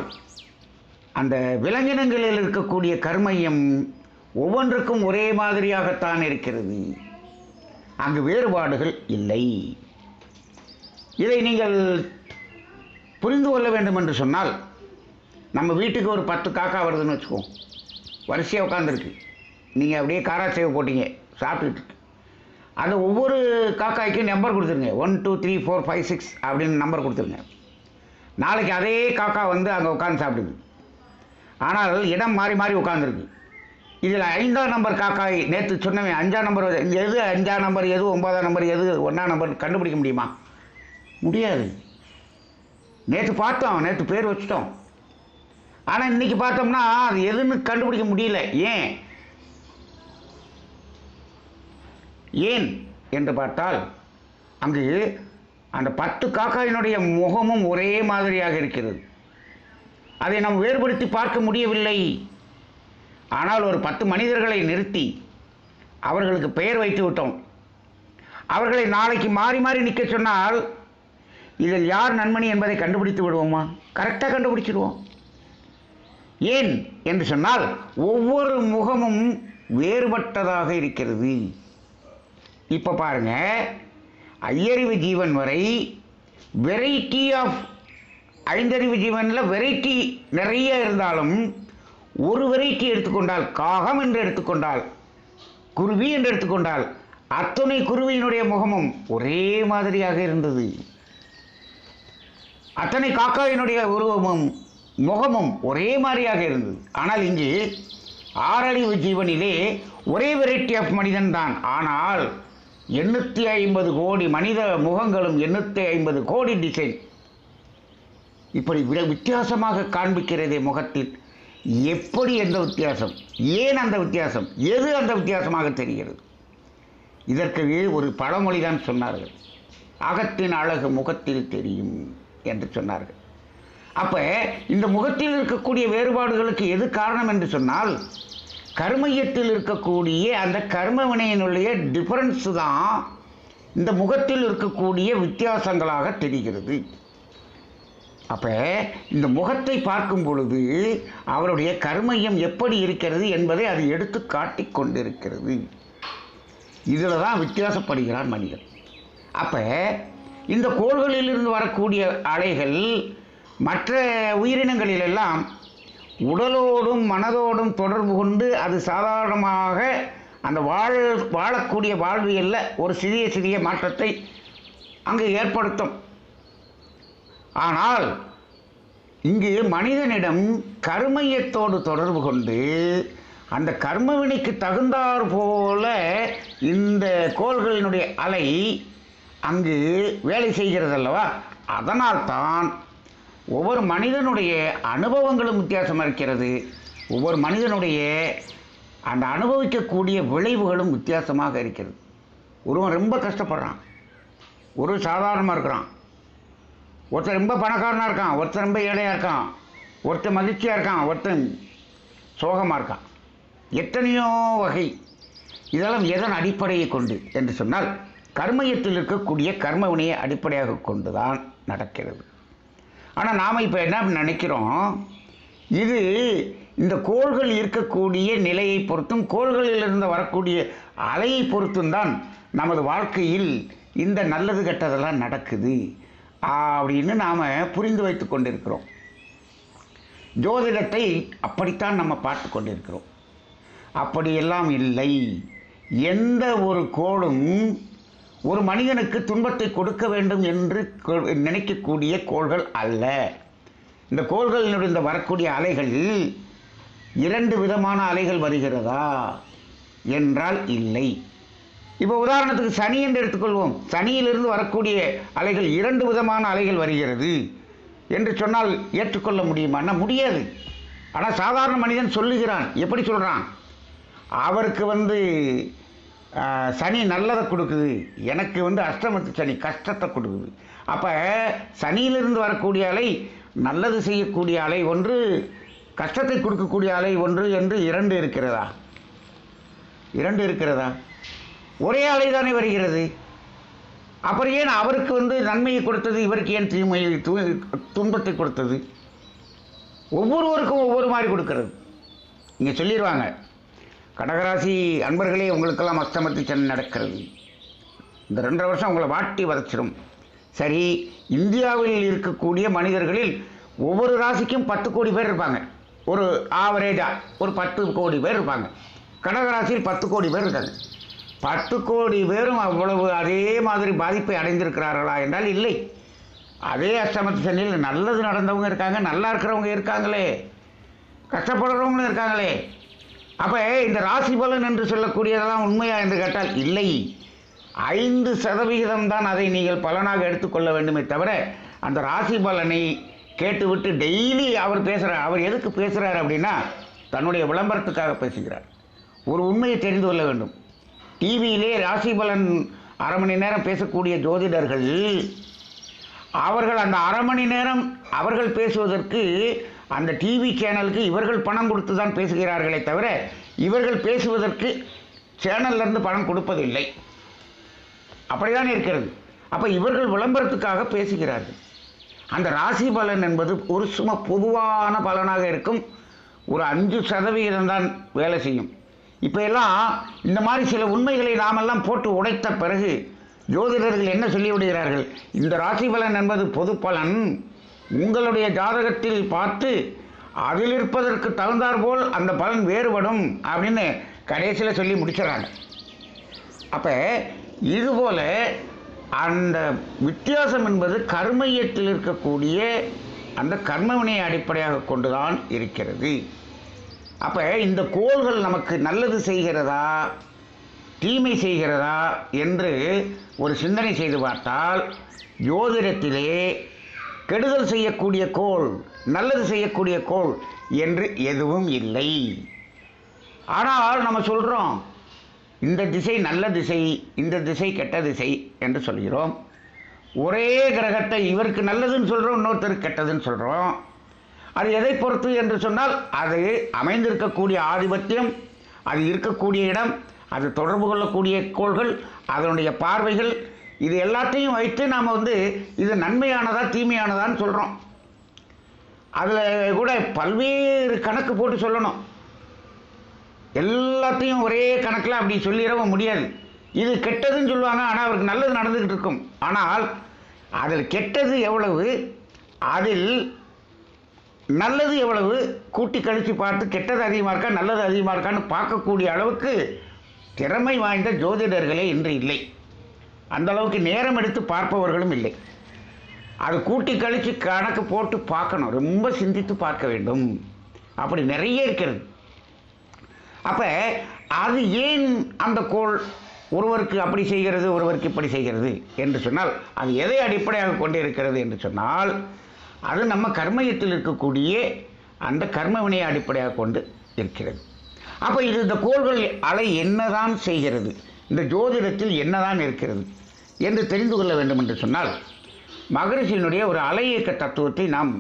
அந்த விலங்கினங்களில் இருக்கக்கூடிய கர்மயம் ஒவ்வொன்றுக்கும் ஒரே மாதிரியாகத்தான் இருக்கிறது. அங்கு வேறுபாடுகள் இல்லை. இதை நீங்கள் புரிந்து கொள்ள வேண்டும் என்று சொன்னால், நம்ம வீட்டுக்கு ஒரு 10 காக்கா வருதுன்னு வச்சுக்கோம். வரிசையாக உட்காந்துருக்கு. நீங்கள் அப்படியே காராச்சேவை போட்டீங்க, சாப்பிட்டுட்டு அந்த ஒவ்வொரு காக்காய்க்கும் நம்பர் கொடுத்துருங்க. 1 2 3 4 5 6 அப்படின்னு நம்பர் கொடுத்துருங்க. நாளைக்கு அதே காக்கா வந்து அங்கே உட்காந்து சாப்பிடுது. ஆனால் இடம் மாறி மாறி உட்காந்துருக்கு. இதில் 5ஆம் நம்பர் காக்காய் நேற்று சொன்னவன் 5ஆம் நம்பர் எது 5ஆம் நம்பர் எது 9ஆம் நம்பர் எது 1ஆம் நம்பர் கண்டுபிடிக்க முடியுமா? முடியாது. நேற்று பார்த்தோம், நேற்று பேர் வச்சுட்டோம். ஆனால் இன்றைக்கி பார்த்தோம்னா அது எதுன்னு கண்டுபிடிக்க முடியல. ஏன் என்று பார்த்தால், அங்கு அந்த 10 காக்காயினுடைய முகமும் ஒரே மாதிரியாக இருக்கிறது. அதை நாம் வேறுபடுத்தி பார்க்க முடியவில்லை. ஆனால் ஒரு 10 மனிதர்களை நிறுத்தி அவர்களுக்கு பெயர் வைத்து விட்டோம். அவர்களை நாளைக்கு மாறி மாறி நிற்க சொன்னால் இதில் யார் நண்பனி என்பதை கண்டுபிடித்து விடுவோமா? கரெக்டாக கண்டுபிடிச்சிடுவோம். ஏன் என்று சொன்னால், ஒவ்வொரு முகமும் வேறுபட்டதாக இருக்கிறது. இப்போ பாருங்க, ஐயறிவு ஜீவன் வரை வெரைட்டி ஆஃப் 5 அறிவு ஜீவனில் வெரைட்டி நிறைய இருந்தாலும், ஒரு வெரைட்டி எடுத்துக்கொண்டால், காகம் என்று எடுத்துக்கொண்டால், குருவி என்று எடுத்துக்கொண்டால், அத்துணை குருவியினுடைய முகமும் ஒரே மாதிரியாக இருந்தது. அத்தனை காக்காயினுடைய உருவமும் முகமும் ஒரே மாதிரியாக இருந்தது. ஆனால் இங்கு ஆறறிவு ஜீவனிலே ஒரே வெரைட்டி ஆஃப் மனிதன் தான். ஆனால் 850 கோடி மனித முகங்களும் 850 கோடி டிசைன் இப்படி வித்தியாசமாக காண்பிக்கிறதே முகத்தில். எப்படி எந்த வித்தியாசம், ஏன் அந்த வித்தியாசம், எது அந்த வித்தியாசமாக தெரிகிறது? இதற்கு ஒரு பழமொழி தான் சொன்னார்கள், அகத்தின் அழகு முகத்தில் தெரியும் என்று சொன்னார்கள். அப்போ இந்த முகத்தில் இருக்கக்கூடிய வேறுபாடுகளுக்கு எது காரணம் என்று சொன்னால், கர்மயத்தில் இருக்கக்கூடிய அந்த கர்ம வினையினுடைய டிஃபரன்ஸு தான் இந்த முகத்தில் இருக்கக்கூடிய வித்தியாசங்களாக தெரிகிறது. அப்போ இந்த முகத்தை பார்க்கும் பொழுது அவருடைய கர்மயம் எப்படி இருக்கிறது என்பதை அது எடுத்து காட்டி கொண்டிருக்கிறது. இதில் தான் வித்தியாசப்படுகிறான் மனிதன். அப்போ இந்த கோள்களிலிருந்து வரக்கூடிய அலைகள் மற்ற உயிரினங்களிலெல்லாம் உடலோடும் மனதோடும் தொடர்பு கொண்டு அது சாதாரணமாக அந்த வாழக்கூடிய வாழ்வியலில் ஒரு சிறிய சிறிய மாற்றத்தை அங்கு ஏற்படுத்தும். ஆனால் இங்கு மனிதனிடம் கர்மயத்தோடு தொடர்பு கொண்டு அந்த கர்மவினைக்கு தகுந்தாற் போல இந்த கோள்களினுடைய அலை அங்கு வேலை செய்கிறது அல்லவா? அதனால்தான் ஒவ்வொரு மனிதனுடைய அனுபவங்களும் வித்தியாசமாக இருக்கிறது. ஒவ்வொரு மனிதனுடைய அந்த அனுபவிக்கக்கூடிய விளைவுகளும் வித்தியாசமாக இருக்கிறது. ஒருவன் ரொம்ப கஷ்டப்படுறான், ஒரு சாதாரணமாக இருக்கிறான், ஒருத்தர் ரொம்ப பணக்காரனாக இருக்கான், ஒருத்தர் ரொம்ப ஏழையாக இருக்கான், ஒருத்தர் மகிழ்ச்சியாக இருக்கான், ஒருத்தன் சோகமாக இருக்கான். எத்தனையோ வகை. இதெல்லாம் எதன் அடிப்படையை கொண்டு என்று சொன்னால், கர்மயத்தில் இருக்கக்கூடிய கர்மவினையை அடிப்படையாக கொண்டு தான் நடக்கிறது. ஆனால் நாம் இப்போ என்ன நினைக்கிறோம், இது இந்த கோள்கள் இருக்கக்கூடிய நிலையை பொறுத்தும் கோள்களிலிருந்து வரக்கூடிய அலையை பொறுத்தும் தான் நமது வாழ்க்கையில் இந்த நல்லது கெட்டதெல்லாம் நடக்குது அப்படின்னு நாம் புரிந்து வைத்து கொண்டிருக்கிறோம். ஜோதிடத்தை அப்படித்தான் நம்ம பார்த்து கொண்டிருக்கிறோம். அப்படியெல்லாம் இல்லை. எந்த ஒரு கோளும் ஒரு மனிதனுக்கு துன்பத்தை கொடுக்க வேண்டும் என்று நினைக்கக்கூடிய கோள்கள் அல்ல. இந்த கோள்களினுடைய இந்த வரக்கூடிய அலைகள் 2 விதமான அலைகள் வருகிறதா என்றால் இல்லை. இப்போ உதாரணத்துக்கு சனி என்று எடுத்துக்கொள்வோம். சனியிலிருந்து வரக்கூடிய அலைகள் 2 விதமான அலைகள் வருகிறது என்று சொன்னால் ஏற்றுக்கொள்ள முடியுமான்னா முடியாது. ஆனால் சாதாரண மனிதன் சொல்லுகிறான். எப்படி சொல்கிறான்? அவருக்கு சனி நல்லதை கொடுக்குது, எனக்கு அஷ்டமத்து சனி கஷ்டத்தை கொடுக்குது. அப்போ சனியிலிருந்து வரக்கூடிய அலை நல்லது செய்யக்கூடிய அலை ஒன்று, கஷ்டத்தை கொடுக்கக்கூடிய அலை ஒன்று என்று 2 இருக்கிறதா? 2 இருக்கிறதா? ஒரே அலை தானே வருகிறது. அப்புறம் ஏன் அவருக்கு நன்மையை கொடுத்தது, இவருக்கு ஏன் தீமையை துன்பத்தை கொடுத்தது? ஒவ்வொருவருக்கும் ஒவ்வொரு மாதிரி கொடுக்கறது. இங்கே சொல்லிடுவாங்க, கடகராசி அன்பர்களே, உங்களுக்கெல்லாம் அஷ்டமத்து சனி நடக்கிறது, இந்த 2.5 வருஷம் உங்களை வாட்டி வதச்சிடும். சரி, இந்தியாவில் இருக்கக்கூடிய மனிதர்களில் ஒவ்வொரு ராசிக்கும் 10 கோடி பேர் இருப்பாங்க. ஒரு ஆவரேஜாக ஒரு 10 கோடி பேர் இருப்பாங்க. கடகராசியில் 10 கோடி பேர் இருக்காங்க. 10 கோடி பேரும் அவ்வளவு அதே மாதிரி பாதிப்பை அடைந்திருக்கிறார்களா என்றால் இல்லை. அதே அஷ்டமத்து சனியில் நல்லது நடந்தவங்க இருக்காங்க, நல்லா இருக்கிறவங்க இருக்காங்களே, கஷ்டப்படுறவங்களும் இருக்காங்களே. அப்போ இந்த ராசி பலன் என்று சொல்லக்கூடியதெல்லாம் உண்மையா என்று கேட்டால் இல்லை. 5% தான் அதை நீங்கள் பலனாக எடுத்துக்கொள்ள வேண்டுமே தவிர, அந்த ராசி பலனை கேட்டுவிட்டு டெய்லி அவர் பேசுகிறார். அவர் எதுக்கு பேசுகிறார் அப்படின்னா, தன்னுடைய விளம்பரத்துக்காக பேசுகிறார். ஒரு உண்மையை தெரிந்து கொள்ள வேண்டும். டிவியிலே ராசி பலன் 1/2 மணி நேரம் பேசக்கூடிய ஜோதிடர்கள், அவர்கள் அந்த 1/2 மணி நேரம் அவர்கள் பேசுவதற்கு அந்த டிவி சேனலுக்கு இவர்கள் பணம் கொடுத்து தான் பேசுகிறார்களே தவிர, இவர்கள் பேசுவதற்கு சேனல்லேருந்து பணம் கொடுப்பதில்லை. அப்படிதான் இருக்கிறது. அப்போ இவர்கள் விளம்பரத்துக்காக பேசுகிறார்கள். அந்த ராசி பலன் என்பது ஒரு சும்மா பொதுவான பலனாக இருக்கும். ஒரு 5% தான் வேலை செய்யும். இப்போ எல்லாம் இந்த மாதிரி சில உண்மைகளை நாமெல்லாம் போட்டு உடைத்த பிறகு ஜோதிடர்கள் என்ன சொல்லிவிடுகிறார்கள், இந்த ராசி பலன் என்பது பொது பலன், உங்களுடைய ஜாதகத்தில் பார்த்து அதில் இருப்பதற்கு தகுந்தாற்போல் அந்த பலன் வேறுபடும் அப்படின்னு கடைசியில் சொல்லி முடிச்சிடறாங்க. அப்போ இதுபோல் அந்த வித்தியாசம் என்பது கர்மயத்தில் இருக்கக்கூடிய அந்த கர்மவினையை அடிப்படையாக கொண்டுதான் இருக்கிறது. அப்போ இந்த கோள்கள் நமக்கு நல்லது செய்கிறதா தீமை செய்கிறதா என்று ஒரு சிந்தனை செய்து பார்த்தால் ஜோதிடத்திலே கெடுதல் செய்யக்கூடிய கோள் நல்லது செய்யக்கூடிய கோள் என்று எதுவும் இல்லை. ஆனால் நம்ம சொல்கிறோம் இந்த திசை நல்ல திசை, இந்த திசை கெட்ட திசை என்று சொல்கிறோம். ஒரே கிரகத்தை இவருக்கு நல்லதுன்னு சொல்கிறோம், இன்னொருத்தருக்கு கெட்டதுன்னு சொல்கிறோம். அது எதை பொறுத்து என்று சொன்னால் அது அமைந்திருக்கக்கூடிய ஆதிபத்தியம், அது இருக்கக்கூடிய இடம், அது தொடர்பு கொள்ளக்கூடிய கோள்கள், அதனுடைய பார்வைகள், இது எல்லாத்தையும் வைத்து நாம் இது நன்மையானதா தீமையானதான்னு சொல்கிறோம். அதில் கூட பல்வேறு கணக்கு போட்டு சொல்லணும். எல்லாத்தையும் ஒரே கணக்கில் அப்படி சொல்லிடவும் முடியாது. இது கெட்டதுன்னு சொல்லுவாங்க, ஆனால் அவருக்கு நல்லது நடந்துக்கிட்டு இருக்கும். ஆனால் அதில் கெட்டது எவ்வளவு, அதில் நல்லது எவ்வளவு கூட்டி கழித்து பார்த்து கெட்டது அதிகமாக இருக்கா நல்லது அதிகமாக இருக்கான்னு பார்க்கக்கூடிய அளவுக்கு திறமை வாய்ந்த ஜோதிடர்களே இன்று இல்லை. அந்த அளவுக்கு நேரம் எடுத்து பார்ப்பவர்களும் இல்லை. அது கூட்டி கழித்து கணக்கு போட்டு பார்க்கணும், ரொம்ப சிந்தித்து பார்க்க வேண்டும். அப்படி நிறைய இருக்கிறது. அப்போ அது ஏன் அந்த கோள் ஒருவருக்கு அப்படி செய்கிறது ஒருவருக்கு இப்படி செய்கிறது என்று சொன்னால் அது எதை அடிப்படையாக கொண்டு இருக்கிறது என்று சொன்னால் அது நம்ம கர்மயத்தில் இருக்கக்கூடிய அந்த கர்மவினையை அடிப்படையாக கொண்டு இருக்கிறது. அப்போ இந்த கோள்கள் அலை என்னதான் செய்கிறது, இந்த ஜோதிடத்தில் என்னதான் இருக்கிறது என்று தெரிந்து கொள்ள வேண்டும் என்று சொன்னால் மகரிஷியினுடைய ஒரு அலை இயக்க தத்துவத்தை நாம்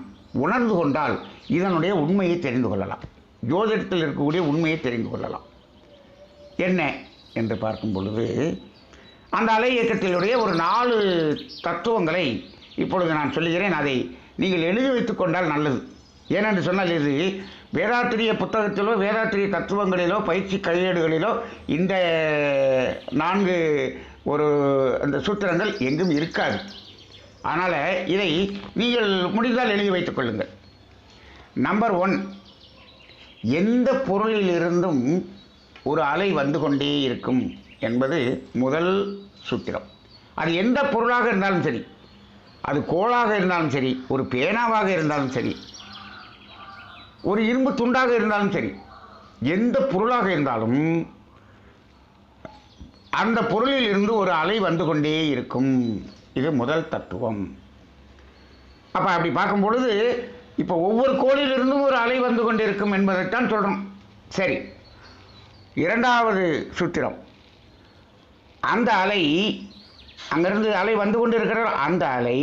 உணர்ந்து கொண்டால் இதனுடைய உண்மையை தெரிந்து கொள்ளலாம். ஜோதிடத்தில் இருக்கக்கூடிய உண்மையை தெரிந்து கொள்ளலாம். என்ன என்று பார்க்கும் பொழுது அந்த அலை இயக்கத்தினுடைய ஒரு 4 தத்துவங்களை இப்பொழுது நான் சொல்லுகிறேன். அதை நீங்கள் எழுதி வைத்துக் கொண்டால் நல்லது. ஏனென்று சொன்னால் இது வேதாத்திரிய புத்தகத்திலோ வேதாத்திரிய தத்துவங்களிலோ பயிற்சி கையேடுகளிலோ இந்த 4 அந்த சூத்திரங்கள் எங்கும் இருக்காது. அதனால் இதை நீங்கள் முடிந்தால் எழுதி வைத்துக் கொள்ளுங்கள். நம்பர் 1, எந்த பொருளிலிருந்தும் ஒரு அலை வந்து கொண்டே இருக்கும் என்பது முதல் சூத்திரம். அது எந்த பொருளாக இருந்தாலும் சரி, அது கோளாக இருந்தாலும் சரி, ஒரு பேனாவாக இருந்தாலும் சரி, ஒரு இரும்பு துண்டாக இருந்தாலும் சரி, எந்த பொருளாக இருந்தாலும் அந்த பொருளில் இருந்து ஒரு அலை வந்து கொண்டே இருக்கும். இது முதல் தத்துவம். அப்போ அப்படி பார்க்கும் பொழுது இப்போ ஒவ்வொரு கோளிலிருந்தும் ஒரு அலை வந்து கொண்டிருக்கும் என்பதைத்தான் சொல்கிறோம். சரி, இரண்டாவது சூத்திரம், அந்த அலை அங்கிருந்து அலை வந்து கொண்டு இருக்கிற அந்த அலை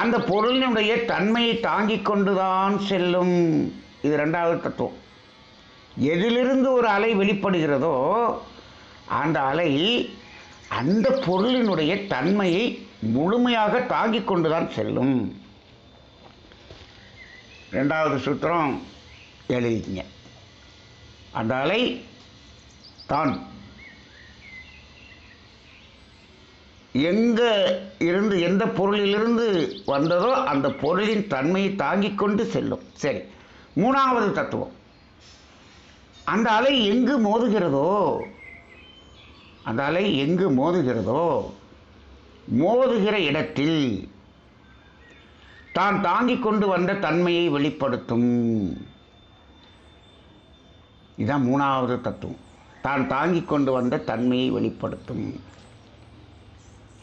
அந்த பொருளினுடைய தன்மையை தாங்கிக் கொண்டுதான் செல்லும். இது இரண்டாவது தத்துவம். எதிலிருந்து ஒரு அலை வெளிப்படுகிறதோ அந்த அலை அந்த பொருளினுடைய தன்மையை முழுமையாக தாங்கிக் கொண்டுதான் செல்லும். இரண்டாவது சூத்திரம் எழுதிங்க. அந்த அலை தான் எங்கே இருந்து எந்த பொருளிலிருந்து வந்ததோ அந்த பொருளின் தன்மையை தாங்கிக் கொண்டு செல்லும். சரி, மூணாவது தத்துவம், அந்த அலை எங்கு மோதுகிறதோ அந்த அலை எங்கு மோதுகிறதோ மோதுகிற இடத்தில் தான் தாங்கிக் கொண்டு வந்த தன்மையை வெளிப்படுத்தும். இதுதான் மூணாவது தத்துவம், தான் தாங்கிக் கொண்டு வந்த தன்மையை வெளிப்படுத்தும்.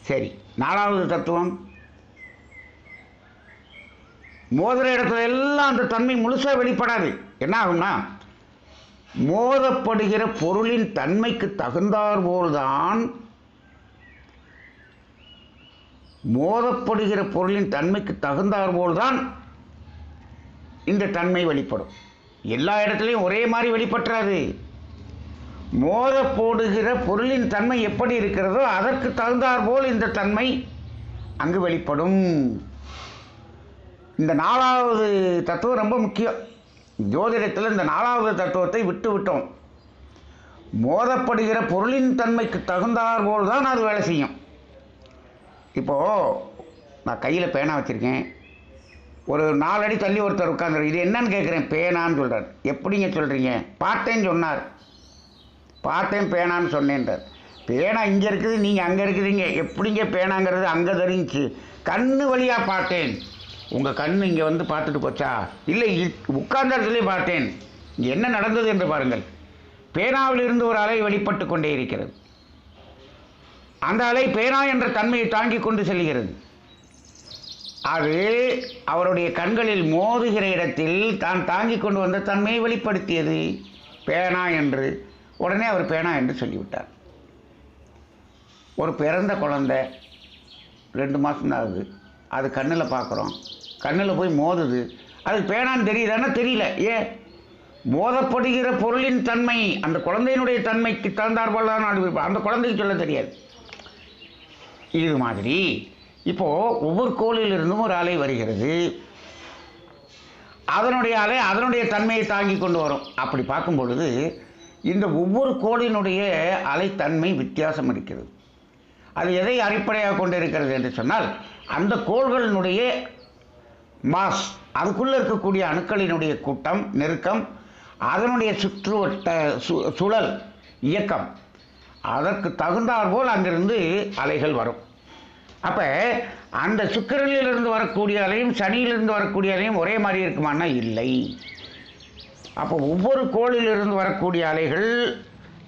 சரி, நாலாவது தத்துவம், மோதுகிற இடத்துல எல்லாம் அந்த தன்மை முழுசாக வெளிப்படாது. என்ன ஆகும்னா, மோதப்படுகிற பொருளின் தன்மைக்கு தகுந்தாற்போல்தான் மோதப்படுகிற பொருளின் தன்மைக்கு தகுந்தாற்போல்தான் இந்த தன்மை வெளிப்படும். எல்லா இடத்துலையும் ஒரே மாதிரி வெளிப்பற்றாது. மோத போடுகிற பொருளின் தன்மை எப்படி இருக்கிறதோ அதற்கு தகுந்தாற்போல் இந்த தன்மை அங்கு வெளிப்படும். இந்த நாலாவது தத்துவம் ரொம்ப முக்கியம். ஜோதிடத்தில் இந்த நாலாவது தத்துவத்தை விட்டு விட்டோம். மோதப்படுகிற பொருளின் தன்மைக்கு தகுந்தாற்போல் தான் அது வேலை செய்யும். இப்போது நான் கையில் பேனா வச்சுருக்கேன், ஒரு 4 அடி தள்ளி ஒருத்தர் உட்காந்துரு, இது என்னன்னு கேட்குறேன், பேனான்னு சொல்கிறார். எப்படிங்க சொல்கிறீங்க? பார்த்தேன்னு சொன்னார், பார்த்தேன் பேனான்னு சொன்னேன்றார். பேனா இங்கே இருக்குது, நீங்கள் அங்கே இருக்கிறீங்க, எப்படிங்க பேனாங்கிறது அங்கே தெரிஞ்சிச்சு? கண்ணு வழியாக பார்த்தேன். உங்கள் கண் இங்கே வந்து பார்த்துட்டு போச்சா? இல்லை, உட்கார்ந்த இடத்துலேயே பார்த்தேன். இங்கே என்ன நடந்தது என்று பாருங்கள். பேனாவிலிருந்து ஒரு அலை வெளிப்பட்டு கொண்டே இருக்கிறது. அந்த அலை பேனா என்ற தன்மையை தாங்கி கொண்டு செல்கிறது. அது அவருடைய கண்களில் மோதுகிற இடத்தில் தான் தாங்கி கொண்டு வந்த தன்மையை வெளிப்படுத்தியது பேனா என்று. உடனே அவர் பேனா என்று சொல்லிவிட்டார். ஒரு பிறந்த குழந்தை 2 மாதம் தான் ஆகுது. அது கண்ணில் பார்க்குறோம், கண்ணில் போய் மோதுது. அது பேனான்னு தெரியுதானா? தெரியல. ஏன்? மோதப்படுகிற பொருளின் தன்மை அந்த குழந்தையினுடைய தன்மைக்கு தகுந்தாற்போல் தான் அந்த குழந்தைக்கு சொல்ல தெரியாது. இது மாதிரி இப்போது ஒவ்வொரு கோளிலிருந்தும் ஒரு அலை வருகிறது. அதனுடைய அலை அதனுடைய தன்மையை தாங்கி கொண்டு வரும். அப்படி பார்க்கும் பொழுது இந்த ஒவ்வொரு கோளினுடைய அலைத்தன்மை வித்தியாசம் இருக்கிறது. அது எதை அடிப்படையாக கொண்டு இருக்கிறது என்று சொன்னால், அந்த கோள்களினுடைய மாஸ், அதுக்குள்ளே இருக்கக்கூடிய அணுக்களினுடைய கூட்டம், நெருக்கம், அதனுடைய சுற்றுவட்ட சுழல் இயக்கம், அதற்கு தகுந்தாற்போல் அங்கிருந்து அலைகள் வரும். அப்போ அந்த சுக்கிரனிலிருந்து வரக்கூடிய அலையும் சனியிலிருந்து வரக்கூடிய அலையும் ஒரே மாதிரி இருக்குமானா இல்லை. அப்போ ஒவ்வொரு கோளிலிருந்து வரக்கூடிய அலைகள்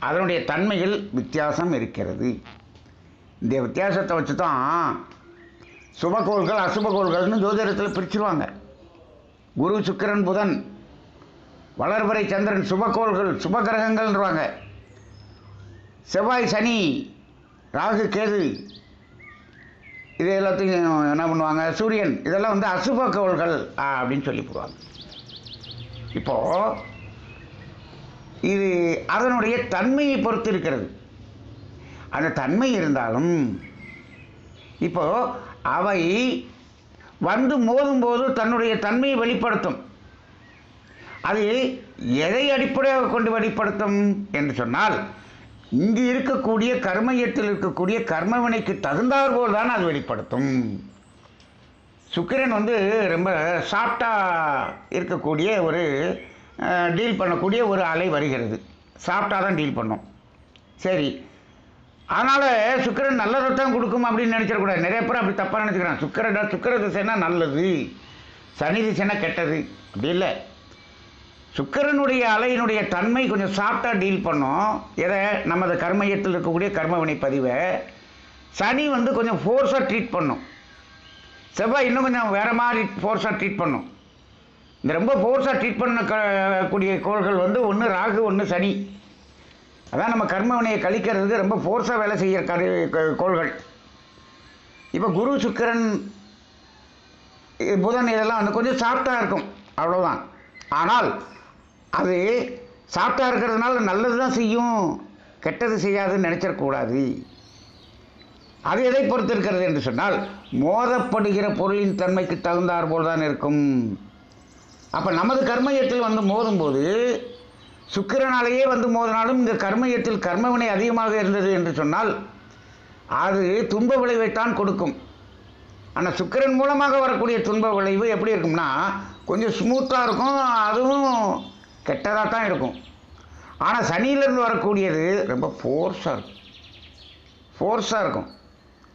அதனுடைய தன்மைகள் வித்தியாசம் இருக்கிறது. இந்த வித்தியாசத்தை வச்சு தான் சுபகோள்கள் அசுபகோள்கள்னு ஜோதிடத்தில் பிரிச்சுருவாங்க. குரு சுக்கிரன் புதன் வளர்வரை சந்திரன் சுபகோள்கள் சுபகிரகங்கள்ன்றாங்க. செவ்வாய் சனி ராகு கேது இது எல்லாத்தையும் என்ன பண்ணுவாங்க, சூரியன், இதெல்லாம் வந்து அசுப கோள்கள் அப்படின்னு சொல்லி போடுவாங்க. இப்போது இது அதனுடைய தன்மையை பொறுத்து இருக்கிறது. அந்த தன்மை இருந்தாலும் இப்போது அவை வந்து மோதும்போது தன்னுடைய தன்மையை வெளிப்படுத்தும். அது எதை அடிப்படையாக கொண்டு வெளிப்படுத்தும் என்று சொன்னால், இங்கு இருக்கக்கூடிய கர்மயத்தில் இருக்கக்கூடிய கர்மவினைக்கு தகுந்தாற்போல் தான் அது வெளிப்படுத்தும். சுக்கிரன் வந்து ரொம்ப சாஃப்டாக இருக்கக்கூடிய ஒரு டீல் பண்ணக்கூடிய ஒரு அலை வருகிறது. சாஃப்டாக தான் டீல் பண்ணும். சரி, அதனால் சுக்கிரன் நல்லதை தான் கொடுக்கும் அப்படின்னு நினச்சிடக்கூடாது. நிறைய பேர் அப்படி தப்பாக நினச்சிக்கிறான். சுக்கிர திசைனா நல்லது, சனி திசைனா கெட்டது. அப்படி இல்லை. சுக்கிரனுடைய அலையினுடைய தன்மை கொஞ்சம் சாஃப்டாக டீல் பண்ணும். எதை? நமது கர்மயத்தில் இருக்கக்கூடிய கர்மவினை பதிவை. சனி வந்து கொஞ்சம் ஃபோர்ஸாக ட்ரீட் பண்ணும். செவ்வாய் இன்னும் கொஞ்சம் வேறு மாதிரி ஃபோர்ஸாக ட்ரீட் பண்ணும். இந்த ரொம்ப ஃபோர்ஸாக ட்ரீட் பண்ணக்கூடிய கோள்கள் வந்து ஒன்று ராகு, ஒன்று சனி. அதான் நம்ம கர்மவினையை கழிக்கிறதுக்கு ரொம்ப ஃபோர்ஸாக வேலை செய்கிற கோள்கள். இப்போ குரு சுக்கிரன் புதன் இதெல்லாம் வந்து கொஞ்சம் சாஃப்டாக இருக்கும், அவ்வளோதான். ஆனால் அது சாஃப்டாக இருக்கிறதுனால நல்லது தான் செய்யும், கெட்டது செய்யாதுன்னு நினச்சிடக்கூடாது. அது எதை பொறுத்து இருக்கிறது என்று சொன்னால், மோதப்படுகிற பொருளின் தன்மைக்கு தகுந்தாற்போல் தான் இருக்கும். அப்போ நமது கர்மயத்தில் வந்து மோதும்போது சுக்கிரனாலேயே வந்து மோதினாலும் இந்த கர்மயத்தில் கர்மவினை அதிகமாக இருந்தது என்று சொன்னால் அது துன்ப விளைவைத்தான் கொடுக்கும். ஆனால் சுக்கிரன் மூலமாக வரக்கூடிய துன்ப விளைவு எப்படி இருக்கும்னா, கொஞ்சம் ஸ்மூத்தாக இருக்கும், அதுவும் கெட்டதாக தான் இருக்கும். ஆனால் சனியிலேருந்து வரக்கூடியது ரொம்ப ஃபோர்ஸாக இருக்கும்.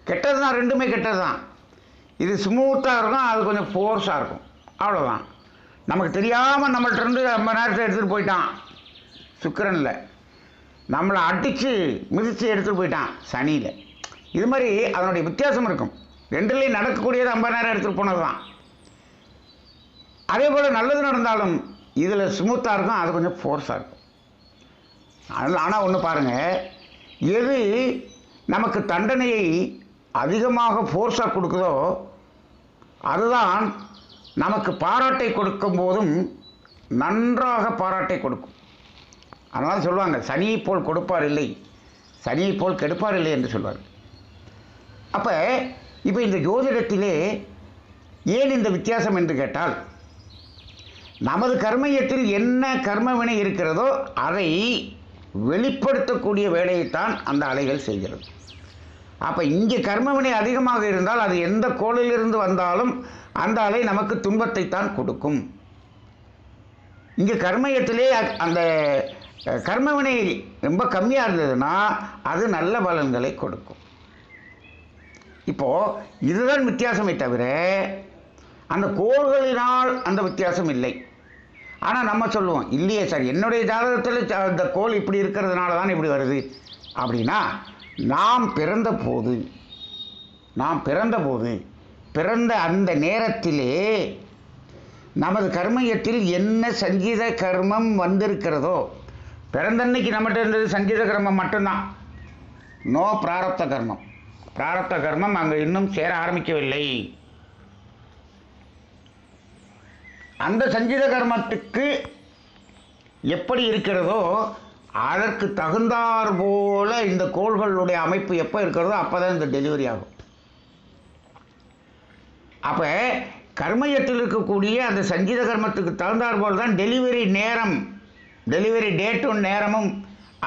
கெட்டது தான், ரெண்டுமே கெட்டது தான். இது ஸ்மூத்தாக இருக்கும், அது கொஞ்சம் ஃபோர்ஸாக இருக்கும், அவ்வளோதான். நமக்கு தெரியாமல் நம்மள்ட்ட இருந்து ரொம்ப நேரத்தை எடுத்துகிட்டு போயிட்டான் சுக்கிரனில், நம்மளை அடித்து மிதித்து எடுத்துகிட்டு போயிட்டான் சனியில். இது மாதிரி அதனுடைய வித்தியாசம் இருக்கும். ரெண்டுலேயும் நடக்கக்கூடியது 50 நேரம் எடுத்துகிட்டு போனது தான். அதே போல் நல்லது நடந்தாலும் இதில் ஸ்மூத்தாக இருக்கும், அது கொஞ்சம் ஃபோர்ஸாக இருக்கும். ஆனால் ஒன்று பாருங்கள், எது நமக்கு தண்டனையை அதிகமாக ஃபோர்ஸாக கொடுக்குதோ அதுதான் நமக்கு பாராட்டை கொடுக்கும் போதும் நன்றாக பாராட்டை கொடுக்கும். அதனால் சொல்லுவாங்க, சனியை போல் கொடுப்பார் இல்லை, சனியை போல் கெடுப்பார் இல்லை என்று சொல்வார். அப்போ இப்போ இந்த ஜோதிடத்திலே ஏன் இந்த வித்தியாசம் என்று கேட்டால், நமது கர்மயத்தில் என்ன கர்மவினை இருக்கிறதோ அதை வெளிப்படுத்தக்கூடிய வேலையைத்தான் அந்த அலைகள் செய்கிறது. அப்போ இங்கே கர்மவினை அதிகமாக இருந்தால் அது எந்த கோளிலிருந்து வந்தாலும் அந்த அலை நமக்கு துன்பத்தை தான் கொடுக்கும். இங்கே கர்மயத்திலே அந்த கர்மவினை ரொம்ப கம்மியாக இருந்ததுன்னா அது நல்ல பலன்களை கொடுக்கும். இப்போது இதுதான் வித்தியாசமே தவிர அந்த கோள்களினால் அந்த வித்தியாசம் இல்லை. ஆனால் நம்ம சொல்லுவோம், இல்லையே சார், என்னுடைய ஜாதகத்தில் அந்த கோள் இப்படி இருக்கிறதுனால தான் இப்படி வருது அப்படின்னா, நாம் பிறந்த அந்த நேரத்திலே நமது கர்மயத்தில் என்ன சங்கீத கர்மம் வந்திருக்கிறதோ, பிறந்தன்னைக்கு நம்மகிட்ட இருந்தது சங்கீத கர்மம் மட்டும்தான், நோ பிராரப்த கர்மம். பிராரப்த கர்மம் அங்கே இன்னும் சேர ஆரம்பிக்கவில்லை. அந்த சங்கீத கர்மத்துக்கு எப்படி இருக்கிறதோ அதற்கு தகுந்தாற் போல இந்த கோள்களுடைய அமைப்பு எப்போ இருக்கிறதோ அப்போ தான் இந்த டெலிவரி ஆகும். அப்போ கர்மயத்தில் இருக்கக்கூடிய அந்த சங்கீத கர்மத்துக்கு தகுந்தாற் போல் தான் டெலிவரி டேட்டும் நேரமும்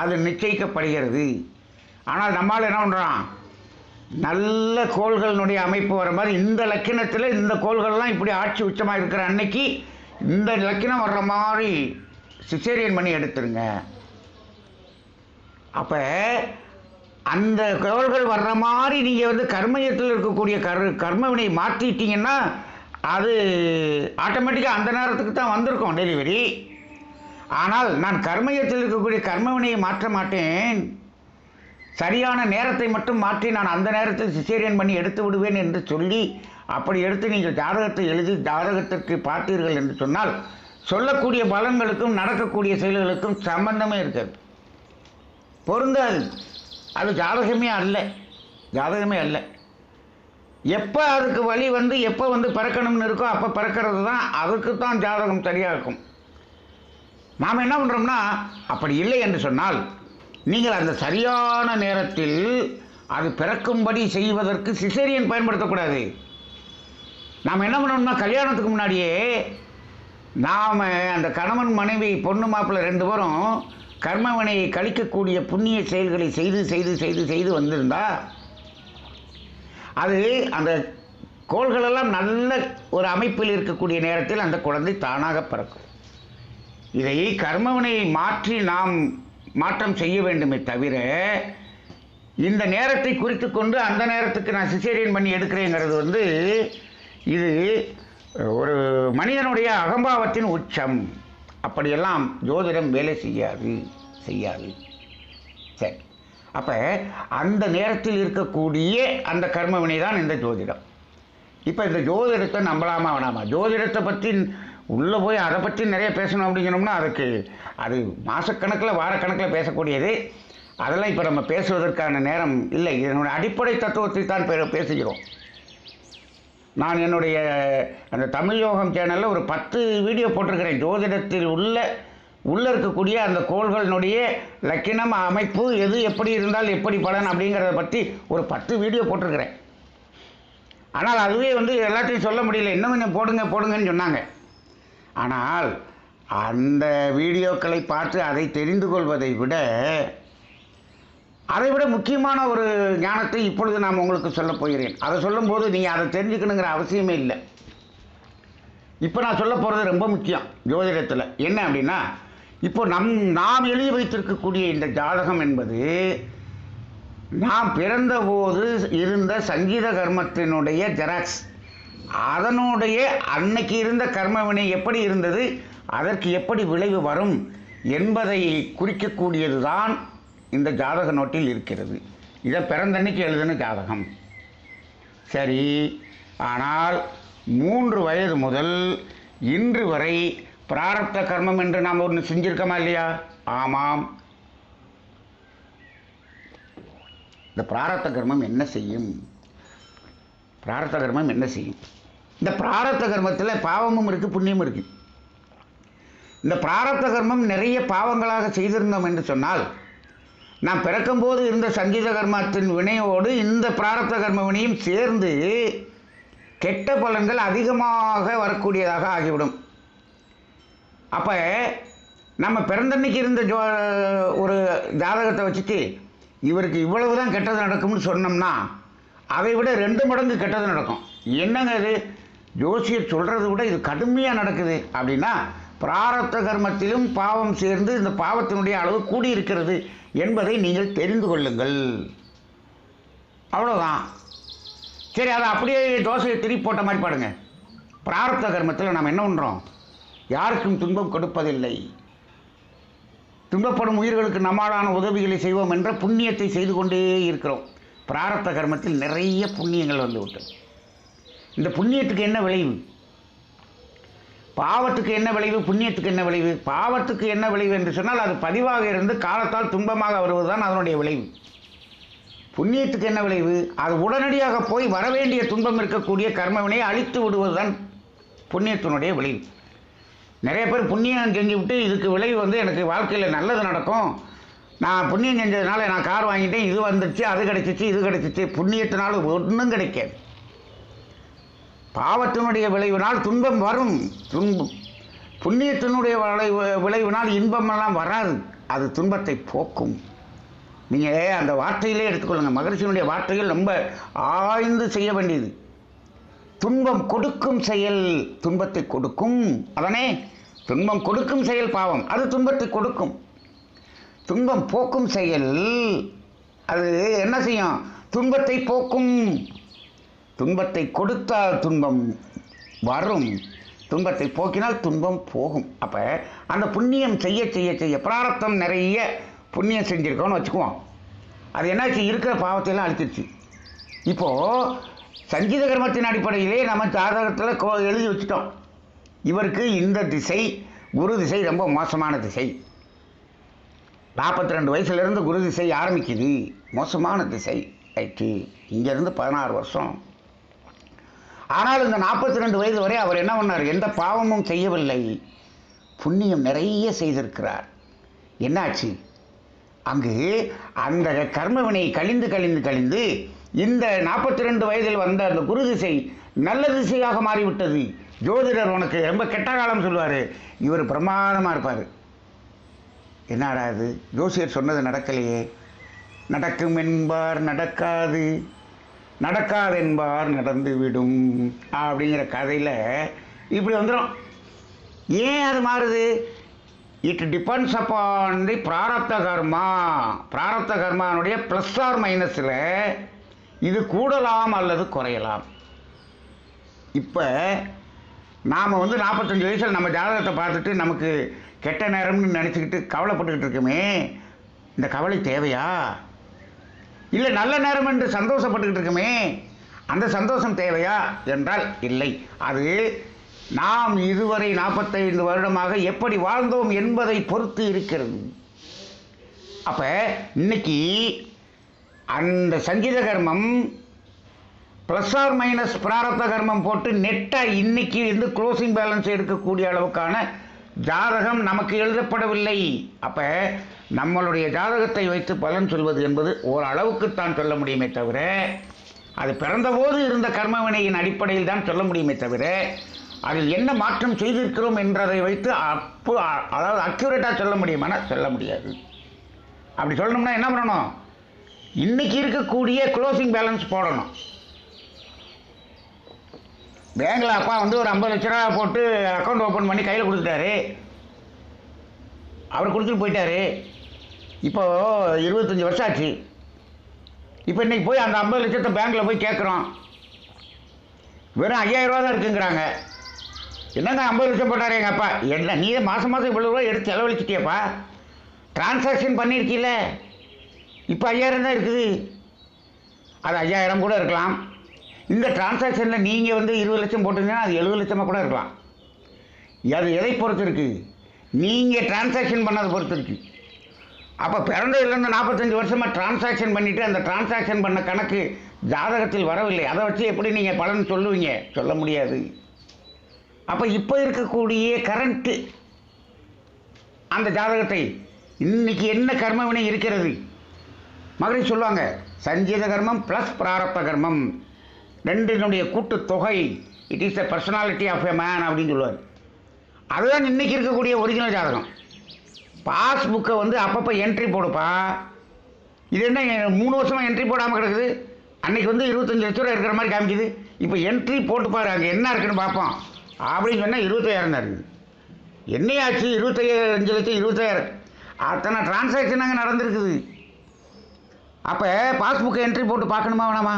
அது நிச்சயிக்கப்படுகிறது. ஆனால் நம்மால் என்ன பண்ணுறான், நல்ல கோள்களினுடைய அமைப்பு வர மாதிரி இந்த லக்கினத்தில் இந்த கோள்கள்லாம் இப்படி ஆட்சி உச்சமாக இருக்கிற அன்னைக்கு இந்த லக்கினம் வர்ற மாதிரி சிசேரியன் பண்ணி எடுத்துருங்க. அப்போ அந்த கோள்கள் வர்ற மாதிரி நீங்கள் கர்மயத்தில் இருக்கக்கூடிய கர்மவினை மாற்றிட்டீங்கன்னா அது ஆட்டோமேட்டிக்காக அந்த நேரத்துக்கு தான் வந்திருக்கும் டெலிவரி. ஆனால் நான் கர்மயத்தில் இருக்கக்கூடிய கர்மவினையை மாற்ற மாட்டேன், சரியான நேரத்தை மட்டும் மாற்றி நான் அந்த நேரத்தில் சிசேரியன் பண்ணி எடுத்து விடுவேன் என்று சொல்லி அப்படி எடுத்து நீங்கள் ஜாதகத்தை எழுதி ஜாதகத்திற்கு பார்த்தீர்கள் என்று சொன்னால் சொல்லக்கூடிய பலன்களுக்கும் நடக்கக்கூடிய செயல்களுக்கும் சம்பந்தமே இருக்காது, பொருந்தாது. அது ஜாதகமே அல்ல. எப்போ அதுக்கு வழி எப்போ பிறக்கணும்னு இருக்கோ அப்போ பிறக்கிறது தான், அதுக்கு தான் ஜாதகம் சரியாக இருக்கும். நாம் என்ன பண்ணுறோம்னா, அப்படி இல்லை என்று சொன்னால் நீங்கள் அந்த சரியான நேரத்தில் அது பிறக்கும்படி செய்வதற்கு சிசேரியன் பயன்படுத்தக்கூடாது. நாம் என்ன பண்ணோம்னா, கல்யாணத்துக்கு முன்னாடியே நாம் அந்த கணவன் மனைவி பொண்ணு மாப்பிள்ளை 2 பேரும் கர்மவினையை கழிக்கக்கூடிய புண்ணிய செயல்களை செய்து வந்திருந்தா அது அந்த கோள்களெல்லாம் நல்ல ஒரு அமைப்பில் இருக்கக்கூடிய நேரத்தில் அந்த குழந்தை தானாக பிறக்கும். இதை கர்மவினையை மாற்றி நாம் மாற்றம் செய்ய வேண்டுமே தவிர இந்த நேரத்தை குறித்து கொண்டு அந்த நேரத்துக்கு நான் சிசேரியன் பண்ணி எடுக்கிறேங்கிறது இது ஒரு மனிதனுடைய அகம்பாவத்தின் உச்சம். அப்படியெல்லாம் ஜோதிடம் வேலை செய்யாது. சரி, அப்போ அந்த நேரத்தில் இருக்கக்கூடிய அந்த கர்மவினை தான் இந்த ஜோதிடம். இப்போ இந்த ஜோதிடத்தை நம்பலாமா வேணாமா? ஜோதிடத்தை பற்றி உள்ளே போய் அதை பற்றி நிறைய பேசணும் அப்படிங்கணும்னா அது மாதக்கணக்கில் வாரக்கணக்கில் பேசக்கூடியது. அதெல்லாம் இப்போ நம்ம பேசுவதற்கான நேரம் இல்லை. இதனுடைய அடிப்படை தத்துவத்தை தான் பேசுகிறோம். நான் என்னுடைய அந்த தமிழ் யோகம் சேனலில் ஒரு 10 வீடியோ போட்டிருக்கிறேன். ஜோதிடத்தில் உள்ளே இருக்கக்கூடிய அந்த கோள்களினுடைய லக்கினம் அமைப்பு எது எப்படி இருந்தால் எப்படி பலன் அப்படிங்கிறத பற்றி ஒரு 10 வீடியோ போட்டிருக்கிறேன். ஆனால் அதுவே எல்லாத்தையும் சொல்ல முடியல, இன்னும் கொஞ்சம் போடுங்கன்னு சொன்னாங்க. ஆனால் அந்த வீடியோக்களை பார்த்து அதை தெரிந்து கொள்வதை விட முக்கியமான ஒரு ஞானத்தை இப்பொழுது நான் உங்களுக்கு சொல்லப் போகிறேன். அதை சொல்லும்போது நீங்கள் அதை தெரிஞ்சுக்கணுங்கிற அவசியமே இல்லை. இப்போ நான் சொல்ல போகிறது ரொம்ப முக்கியம் ஜோதிடத்தில். என்ன அப்படின்னா, இப்போ நாம் எழுதி வைத்திருக்கக்கூடிய இந்த ஜாதகம் என்பது நாம் பிறந்தபோது இருந்த சங்கீத கர்மத்தினுடைய ஜெராக்ஸ். அதனுடைய அன்னைக்கு இருந்த கர்மவினை எப்படி இருந்தது, அதற்கு எப்படி விளைவு வரும் என்பதை குறிக்கக்கூடியது தான் இந்த ஜாதக நோட்டில் இருக்கிறது. இதை பிறந்தன்னைக்கு எழுதின ஜாதகம். சரி, ஆனால் 3 வயது முதல் இன்று வரை பிராரப்த கர்மம் என்று நாம் ஒன்று செஞ்சிருக்கோமா இல்லையா? ஆமாம். இந்த பிராரப்த கர்மம் என்ன செய்யும்? இந்த பிராரப்த கர்மத்தில் பாவமும் இருக்குது, புண்ணியமும் இருக்குது. இந்த பிராரப்த கர்மம் நிறைய பாவங்களாக செய்திருந்தோம் என்று சொன்னால் நாம் பிறக்கும்போது இருந்த சங்கீத கர்மத்தின் வினையோடு இந்த பிராரப்த கர்ம வினையும் சேர்ந்து கெட்ட பலன்கள் அதிகமாக வரக்கூடியதாக ஆகிவிடும். அப்போ நம்ம பிறந்தன்னைக்கு இருந்த ஒரு ஜாதகத்தை வச்சுட்டு இவருக்கு இவ்வளவு தான் கெட்டது நடக்கும்னு சொன்னோம்னா அதை விட 2 மடங்கு கெட்டது நடக்கும். என்னங்க இது, ஜோசியர் சொல்கிறத விட இது கடுமையாக நடக்குது அப்படின்னா பிராரப்த கர்மத்திலும் பாவம் சேர்ந்து இந்த பாவத்தினுடைய அளவு கூடியிருக்கிறது என்பதை நீங்கள் தெரிந்து கொள்ளுங்கள். அவ்வளோதான். சரி, அதை அப்படியே தோசையை திருப்பி போட்ட மாதிரி பாடுங்க. பிராரப்த கர்மத்தில் நாம் என்ன பண்ணுறோம்? யாருக்கும் துன்பம் கொடுப்பதில்லை, துன்பப்படும் உயிர்களுக்கு நம்மாலான உதவிகளை செய்வோம் என்ற புண்ணியத்தை செய்து கொண்டே இருக்கிறோம். பிராரப்த கர்மத்தில் நிறைய புண்ணியங்கள் வந்து விட்டது. இந்த புண்ணியத்துக்கு என்ன விளைவு? பாவத்துக்கு என்ன விளைவு, புண்ணியத்துக்கு என்ன விளைவு? பாவத்துக்கு என்ன விளைவு என்று சொன்னால் அது பதிவாக இருந்து காலத்தால் துன்பமாக வருவதுதான் அதனுடைய விளைவு. புண்ணியத்துக்கு என்ன விளைவு? அது உடனடியாக போய் வரவேண்டிய துன்பம் இருக்கக்கூடிய கர்மவினை அழித்து விடுவதுதான் புண்ணியத்தினுடைய விளைவு. நிறைய பேர் புண்ணியம் செஞ்சு விட்டு இதுக்கு விளைவு வந்து எனக்கு வாழ்க்கையில் நல்லது நடக்கும், நான் புண்ணியம் செஞ்சதுனால நான் கார் வாங்கிட்டேன், இது வந்துடுச்சு, அது கிடைச்சிச்சு, இது கிடைச்சிச்சு. புண்ணியத்தினால ஒன்றும் கிடைக்காது. பாவத்தினுடைய விளைவினால் துன்பம் வரும். புண்ணியத்தினுடைய விளைவினால் இன்பமெல்லாம் வராது, அது துன்பத்தை போக்கும். நீங்கள் அந்த வார்த்தையிலே எடுத்துக்கொள்ளுங்க. மகரிஷியினுடைய வார்த்தைகள் ரொம்ப ஆய்ந்து செய்ய வேண்டியது. துன்பம் கொடுக்கும் செயல் துன்பத்தை கொடுக்கும். அதனே துன்பம் கொடுக்கும் செயல் பாவம், அது துன்பத்தை கொடுக்கும். துன்பம் போக்கும் செயல் அது என்ன செய்யும்? துன்பத்தை போக்கும். துன்பத்தை கொடுத்தால் துன்பம் வரும், துன்பத்தை போக்கினால் துன்பம் போகும். அப்போ அந்த புண்ணியம் செய்ய செய்ய செய்ய பிராரப்தம் நிறைய புண்ணியம் செஞ்சுருக்கோன்னு வச்சுக்குவோம். அது என்னாச்சு? இருக்கிற பாவத்தையெல்லாம் அழிச்சிருச்சு. இப்போது சஞ்சித கர்மத்தின் அடிப்படையிலே நம்ம ஜாதகத்தில் எழுதி வச்சுட்டோம், இவருக்கு இந்த திசை குரு திசை ரொம்ப மோசமான திசை. 42 வயசுலேருந்து குரு திசை ஆரம்பிக்குது, மோசமான திசை. ரைட்டு, இங்கேருந்து 16 வருஷம். ஆனால் இந்த 42 வயது வரை அவர் என்ன பண்ணார்? எந்த பாவமும் செய்யவில்லை, புண்ணியம் நிறைய செய்திருக்கிறார். என்னாச்சு? அங்கு அந்த கர்மவினை கழிந்து கழிந்து கழிந்து இந்த 42 வயதில் வந்த அந்த குரு திசை நல்ல திசையாக மாறிவிட்டது. ஜோதிடர் உனக்கு ரொம்ப கெட்ட காலம் சொல்லுவார், இவர் பிரமாதமாக இருப்பார். என்னடா இது, ஜோசியர் சொன்னது நடக்கலையே, நடக்கும் என்பார் நடக்காது, நடக்காதென்பார் நடந்துவிடும் அப்படிங்கிற கதையில் இப்படி வந்துடும். ஏன் அது மாறுது? இட் டிபெண்ட்ஸ் அப்பான் தி பிராரப்த கர்மா. பிராரப்த கர்மானுடைய ப்ளஸ் ஆர் மைனஸில் இது கூடலாம் அல்லது குறையலாம். இப்போ நாம் 45 வயசில் நம்ம ஜாதகத்தை பார்த்துட்டு நமக்கு கெட்ட நேரம்னு நினச்சிக்கிட்டு கவலைப்பட்டுக்கிட்டு இருக்கோமே, இந்த கவலை தேவையா? இல்லை நல்ல நேரம் என்று சந்தோஷப்பட்டுக்கிட்டு இருக்கோமே, அந்த சந்தோஷம் தேவையா என்றால் இல்லை. அது நாம் இதுவரை 45 வருடமாக எப்படி வாழ்ந்தோம் என்பதை பொறுத்து இருக்கிறது. அப்போ இன்னைக்கு அந்த சஞ்சித கர்மம் ப்ளஸ் ஆர் மைனஸ் பிராரப்த கர்மம் போட்டு நெட்டாக இன்னைக்கு இருந்து க்ளோசிங் பேலன்ஸ் எடுக்கக்கூடிய அளவுக்கான ஜாதகம் நமக்கு எழுதப்படவில்லை. அப்போ நம்மளுடைய ஜாதகத்தை வைத்து பலன் சொல்வது என்பது ஓரளவுக்குத்தான் சொல்ல முடியுமே தவிர, அது பிறந்தபோது இருந்த கர்மவினையின் அடிப்படையில் தான் சொல்ல முடியுமே தவிர, அதில் என்ன மாற்றம் செய்திருக்கிறோம் என்றதை வைத்து அதாவது அக்யூரேட்டாக சொல்ல முடியுமானா சொல்ல முடியாது. அப்படி சொல்லணும்னா என்ன பண்ணணும்? இன்னைக்கு இருக்கக்கூடிய க்ளோசிங் பேலன்ஸ் போடணும். பேங்கில் அப்பா வந்து ஒரு 50 லட்ச ரூபா போட்டு அக்கௌண்ட் ஓப்பன் பண்ணி கையில் கொடுத்துட்டாரு, அவர் கொடுத்துட்டு போயிட்டாரு. இப்போது 25 வருஷம் ஆச்சு. இப்போ இன்றைக்கி போய் அந்த 50 லட்சத்தை பேங்க்கில் போய் கேட்குறோம், வெறும் 5000 ரூபா தான் இருக்குங்கிறாங்க. என்னங்க 50 லட்சம் போட்டார் எங்கள் அப்பா? என்ன நீ மாதம் மாதம் இவ்வளோ ரூபா எடுத்து செலவழிச்சிட்டியப்பா, டிரான்சாக்ஷன் பண்ணியிருக்கீல்ல, இப்போ 5000 தான் இருக்குது. அது 5000 கூட இருக்கலாம். இந்த டிரான்சாக்ஷனில் நீங்கள் வந்து 20 லட்சம் போட்டிங்கன்னா அது 70 லட்சமாக கூட இருக்கலாம். அது எதை பொறுத்து இருக்குது? நீங்கள் டிரான்சாக்ஷன் பண்ணதை பொறுத்து இருக்குது. அப்போ பிறந்ததுலேருந்து 45 வருஷமாக டிரான்சாக்ஷன் பண்ணிவிட்டு அந்த டிரான்சாக்ஷன் பண்ண கணக்கு ஜாதகத்தில் வரவில்லை. அதை வச்சு எப்படி நீங்கள் பலன் சொல்லுவீங்க? சொல்ல முடியாது. அப்போ இப்போ இருக்கக்கூடிய கரண்ட்டு அந்த ஜாதகத்தை இன்னைக்கு என்ன கர்மவினை இருக்கிறது? மகரிஷி சொல்லுவாங்க, சஞ்சித கர்மம் ப்ளஸ் பிராரப்த கர்மம் ரெண்டினுடைய கூட்டு தொகை, it is the personality of a man அப்படின்னு சொல்லுவார். அதுதான் இன்றைக்கி இருக்கக்கூடிய ஒரிஜினல் ஜாதகம். பாஸ்புக்கை வந்து அப்பப்போ என்ட்ரி போடுப்பா. இது என்ன 3 வருஷமாக என்ட்ரி போடாமல் கிடக்குது? அன்றைக்கி வந்து 25 லட்ச ரூபா இருக்கிற மாதிரி காமிக்குது. இப்போ என்ட்ரி போட்டு பாரு, அங்கே என்ன இருக்குன்னு பார்ப்போம் அப்படின்னு சொன்னால் 25,000 தான் இருக்குது. என்னையாச்சு 25,00,000 அத்தனை டிரான்சாக்ஷன் அங்கே நடந்திருக்குது. அப்போ பாஸ்புக்கை என்ட்ரி போட்டு பார்க்கணுமா வேணாமா?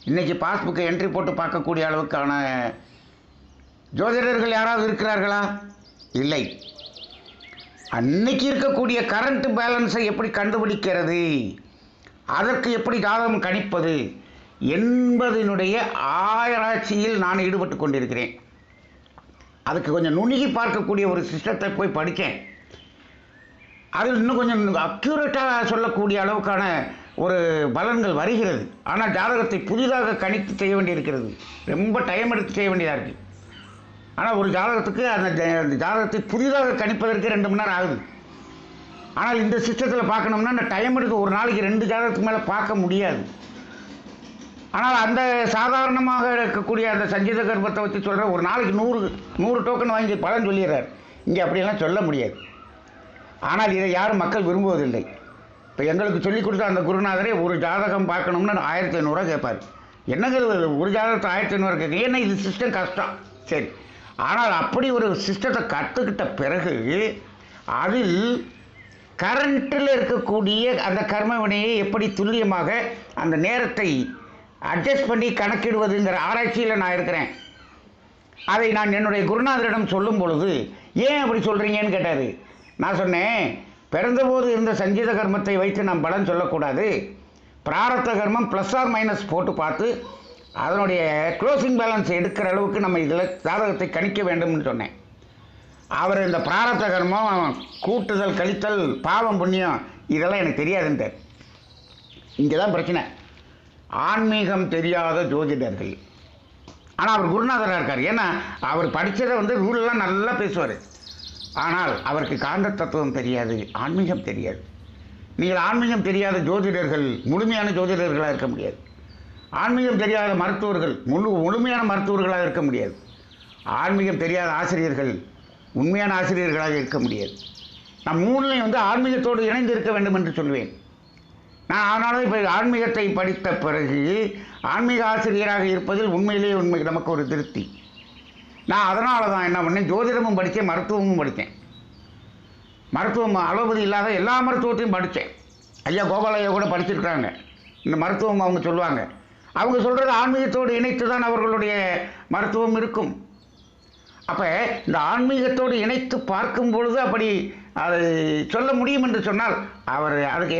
இன்றைக்கி பாஸ்புக்கை என்ட்ரி போட்டு பார்க்கக்கூடிய அளவுக்கான ஜோதிடர்கள் யாராவது இருக்கிறார்களா? இல்லை. அன்னைக்கு இருக்கக்கூடிய கரண்ட் பேலன்ஸை எப்படி கண்டுபிடிக்கிறது, அதற்கு எப்படி ஜாதகம் கணிப்பது என்பதனுடைய ஆராய்ச்சியில் நான் ஈடுபட்டு கொண்டிருக்கிறேன். அதுக்கு கொஞ்சம் நுணுகி பார்க்கக்கூடிய ஒரு சிஸ்டத்தை போய் படித்தேன். அதில் இன்னும் கொஞ்சம் அக்யூரேட்டாக சொல்லக்கூடிய அளவுக்கான ஒரு பலன்கள் வருகிறது. ஆனால் ஜாதகத்தை புதிதாக கணித்து செய்ய வேண்டியிருக்கிறது. ரொம்ப டைம் எடுத்து செய்ய வேண்டியதாக இருக்குது. ஆனால் ஒரு ஜாதகத்துக்கு அந்த ஜாதகத்தை புதிதாக கணிப்பதற்கு 2 மணி நேரம் ஆகுது. ஆனால் இந்த சிஸ்டத்தில் பார்க்கணும்னா அந்த டைம் எடுத்து ஒரு நாளைக்கு 2 ஜாதகத்துக்கு மேலே பார்க்க முடியாது. ஆனால் அந்த சாதாரணமாக இருக்கக்கூடிய அந்த சஞ்சீத கர்ப்பத்தை வச்சு சொல்கிற ஒரு நாளைக்கு 100 டோக்கன் வாங்கி பலன் சொல்லிடுறார். இங்கே அப்படியெல்லாம் சொல்ல முடியாது. ஆனால் இதை யாரும் மக்கள் விரும்புவதில்லை. இப்போ எங்களுக்கு சொல்லிக் கொடுத்த அந்த குருநாதரே ஒரு ஜாதகம் பார்க்கணும்னா 1500 கேட்பார். என்னங்கிறது ஒரு ஜாதகத்தை 1500 கேட்க, ஏன்னா இது சிஸ்டம் கஷ்டம். சரி, ஆனால் அப்படி ஒரு சிஸ்டத்தை கற்றுக்கிட்ட பிறகு அதில் கரண்ட்டில் இருக்கக்கூடிய அந்த கர்ம வினையை எப்படி துல்லியமாக அந்த நேரத்தை அட்ஜஸ்ட் பண்ணி கணக்கிடுவதுங்கிற ஆராய்ச்சியில் நான் இருக்கிறேன். அதை நான் என்னுடைய குருநாதரிடம் சொல்லும் பொழுது ஏன் அப்படி சொல்கிறீங்கன்னு கேட்டார். நான் சொன்னேன், பிறந்தபோது இருந்த சஞ்சீத கர்மத்தை வைத்து நாம் பலன் சொல்லக்கூடாது. பிராரத்த கர்மம் ப்ளஸ் ஆர் மைனஸ் போட்டு பார்த்து அதனுடைய க்ளோசிங் பேலன்ஸ் எடுக்கிற அளவுக்கு நம்ம இதில் ஜாதகத்தை கணிக்க வேண்டும்னு சொன்னேன். அவர் இந்த பிராரத்த கர்மம், கூட்டுதல் கழித்தல், பாவம் புண்ணியம் இதெல்லாம் எனக்கு தெரியாதுன்றார். இங்கே தான் பிரச்சனை. ஆன்மீகம் தெரியாத ஜோதிடர்கள். ஆனால் அவர் குருநாதராக இருக்கார். ஏன்னா அவர் படித்ததை ரூலெலாம் நல்லா பேசுவார். ஆனால் அவருக்கு காந்த தத்துவம் தெரியாது, ஆன்மீகம் தெரியாது. நீங்கள் ஆன்மீகம் தெரியாத ஜோதிடர்கள் முழுமையான ஜோதிடர்களாக இருக்க முடியாது. ஆன்மீகம் தெரியாத மருத்துவர்கள் முழுமையான மருத்துவர்களாக இருக்க முடியாது. ஆன்மீகம் தெரியாத ஆசிரியர்கள் உண்மையான ஆசிரியர்களாக இருக்க முடியாது. நான் மூணுலையும் ஆன்மீகத்தோடு இணைந்து இருக்க வேண்டும் என்று சொல்வேன். நான் அதனால இப்போ ஆன்மீகத்தை படித்த பிறகு ஆன்மீக ஆசிரியராக இருப்பதில் உண்மையிலேயே நமக்கு ஒரு திருப்தி. நான் அதனால தான் என்ன பண்ணேன், ஜோதிடமும் படித்தேன், மருத்துவமும் படித்தேன். மருத்துவம் அலோபதி இல்லாத எல்லா மருத்துவத்தையும் படித்தேன். ஐயா கோபாலையா கூட படிச்சிருக்காங்க. இந்த மருத்துவம் அவங்க சொல்லுவாங்க. அவங்க சொல்கிறது ஆன்மீகத்தோடு இணைத்து தான் அவர்களுடைய மருத்துவம் இருக்கும். அப்போ இந்த ஆன்மீகத்தோடு இணைத்து பார்க்கும் பொழுது அப்படி அது சொல்ல முடியும் என்று சொன்னால் அவர்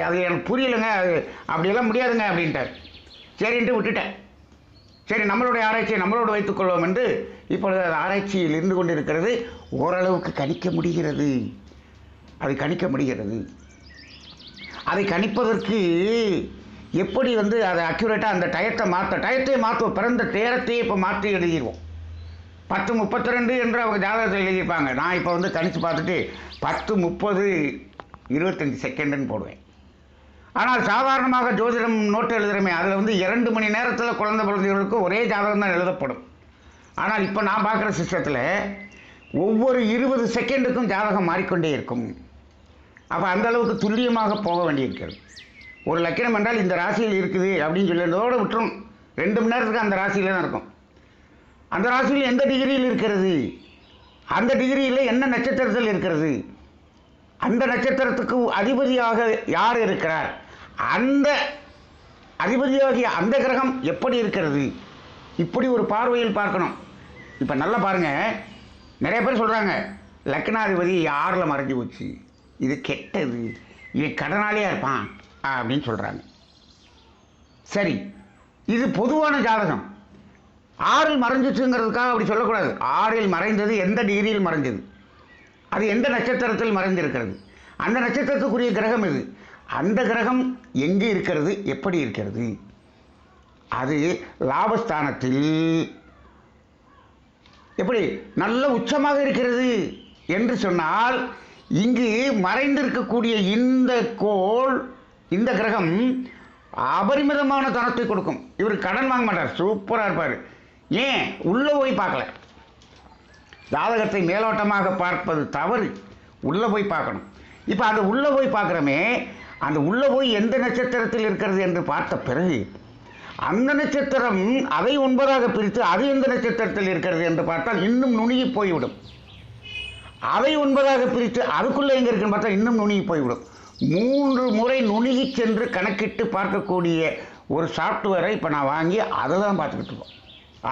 அது எனக்கு புரியலைங்க, அது அப்படியெல்லாம் முடியாதுங்க அப்படின்ட்டார். சரின்ட்டு விட்டுட்டேன். சரி, நம்மளுடைய ஆராய்ச்சியை நம்மளோடு வைத்துக்கொள்வோம் என்று இப்பொழுது அது ஆராய்ச்சியில் இருந்து கொண்டிருக்கிறது. ஓரளவுக்கு கணிக்க முடிகிறது. அது கணிக்க முடிகிறது. அதை கணிப்பதற்கு எப்படி அதை அக்யூரேட்டாக அந்த டயத்தை மாற்றுவோம். பிறந்த நேரத்தையே இப்போ மாற்றி எழுதிடுவோம். 10:32 என்று அவங்க ஜாதகத்தில் எழுதியிருப்பாங்க. நான் இப்போ கணித்து பார்த்துட்டு 10:30 25 செகண்டுன்னு போடுவேன். ஆனால் சாதாரணமாக ஜோதிடம் நோட்டு எழுதுகிறமே அதில் 2 மணி நேரத்தில் குழந்தைகளுக்கு ஒரே ஜாதகம் தான் எழுதப்படும். ஆனால் இப்போ நான் பார்க்குற சிஸ்டத்தில் ஒவ்வொரு 20 செகண்டுக்கும் ஜாதகம் மாறிக்கொண்டே இருக்கும். அப்போ அந்த அளவுக்கு துல்லியமாக போக வேண்டியிருக்கிறது. ஒரு லக்கினம் என்றால் இந்த ராசியில் இருக்குது அப்படின்னு சொல்லியதோடு விட்டுரும். 2 மணி நேரத்துக்கு அந்த ராசியில் தான் இருக்கும். அந்த ராசியில் எந்த டிகிரியில் இருக்கிறது, அந்த டிகிரியில் என்ன நட்சத்திரத்தில் இருக்கிறது, அந்த நட்சத்திரத்துக்கு அதிபதியாக யார் இருக்கிறார், அந்த அதிபதியாகிய அந்த கிரகம் எப்படி இருக்கிறது, இப்படி ஒரு பார்வையில் பார்க்கணும். இப்போ நல்லா பாருங்கள், நிறைய பேர் சொல்கிறாங்க லக்னாதிபதி 6ல் மறைஞ்சு போச்சு, இது கெட்டது, இவன் கடனாளியாக இருப்பான் அப்படின்னு சொல்கிறாங்க. சரி, இது பொதுவான ஜாதகம். 6ல் மறைஞ்சிச்சுங்கிறதுக்காக அப்படி சொல்லக்கூடாது. 6ல் மறைந்தது எந்த டிகிரியில் மறைஞ்சது, அது எந்த நட்சத்திரத்தில் மறைந்திருக்கிறது, அந்த நட்சத்திரத்துக்குரிய கிரகம் எது, அந்த கிரகம் எங்கே இருக்கிறது, எப்படி இருக்கிறது, அது லாபஸ்தானத்தில் எப்படி நல்ல உச்சமாக இருக்கிறது என்று சொன்னால், இங்கு மறைந்திருக்கக்கூடிய இந்த கோள், இந்த கிரகம் அபரிமிதமான தனத்தை கொடுக்கும். இவர் கடன் வாங்க மாட்டார், சூப்பராக இருப்பார். ஏன் உள்ளே போய் பார்க்கல. ஜாதகத்தை மேலோட்டமாக பார்ப்பது தவறு, உள்ளே போய் பார்க்கணும். இப்போ அந்த உள்ளே போய் பார்க்குறோமே, அந்த உள்ளே போய் எந்த நட்சத்திரத்தில் இருக்கிறது என்று பார்த்த பிறகு அந்த நட்சத்திரம் அதை 9ஆக பிரித்து அது எந்த நட்சத்திரத்தில் இருக்கிறது என்று பார்த்தால் இன்னும் நுணுகி போய்விடும். அதை 9ஆக பிரித்து அதுக்குள்ளே எங்கே இருக்குன்னு பார்த்தா இன்னும் நுணுகி போய்விடும். 3 முறை நுணுகி சென்று கணக்கிட்டு பார்க்கக்கூடிய ஒரு சாஃப்ட்வேரை இப்போ நான் வாங்கி அதை தான் பார்த்துக்கிட்டு இருக்கோம்.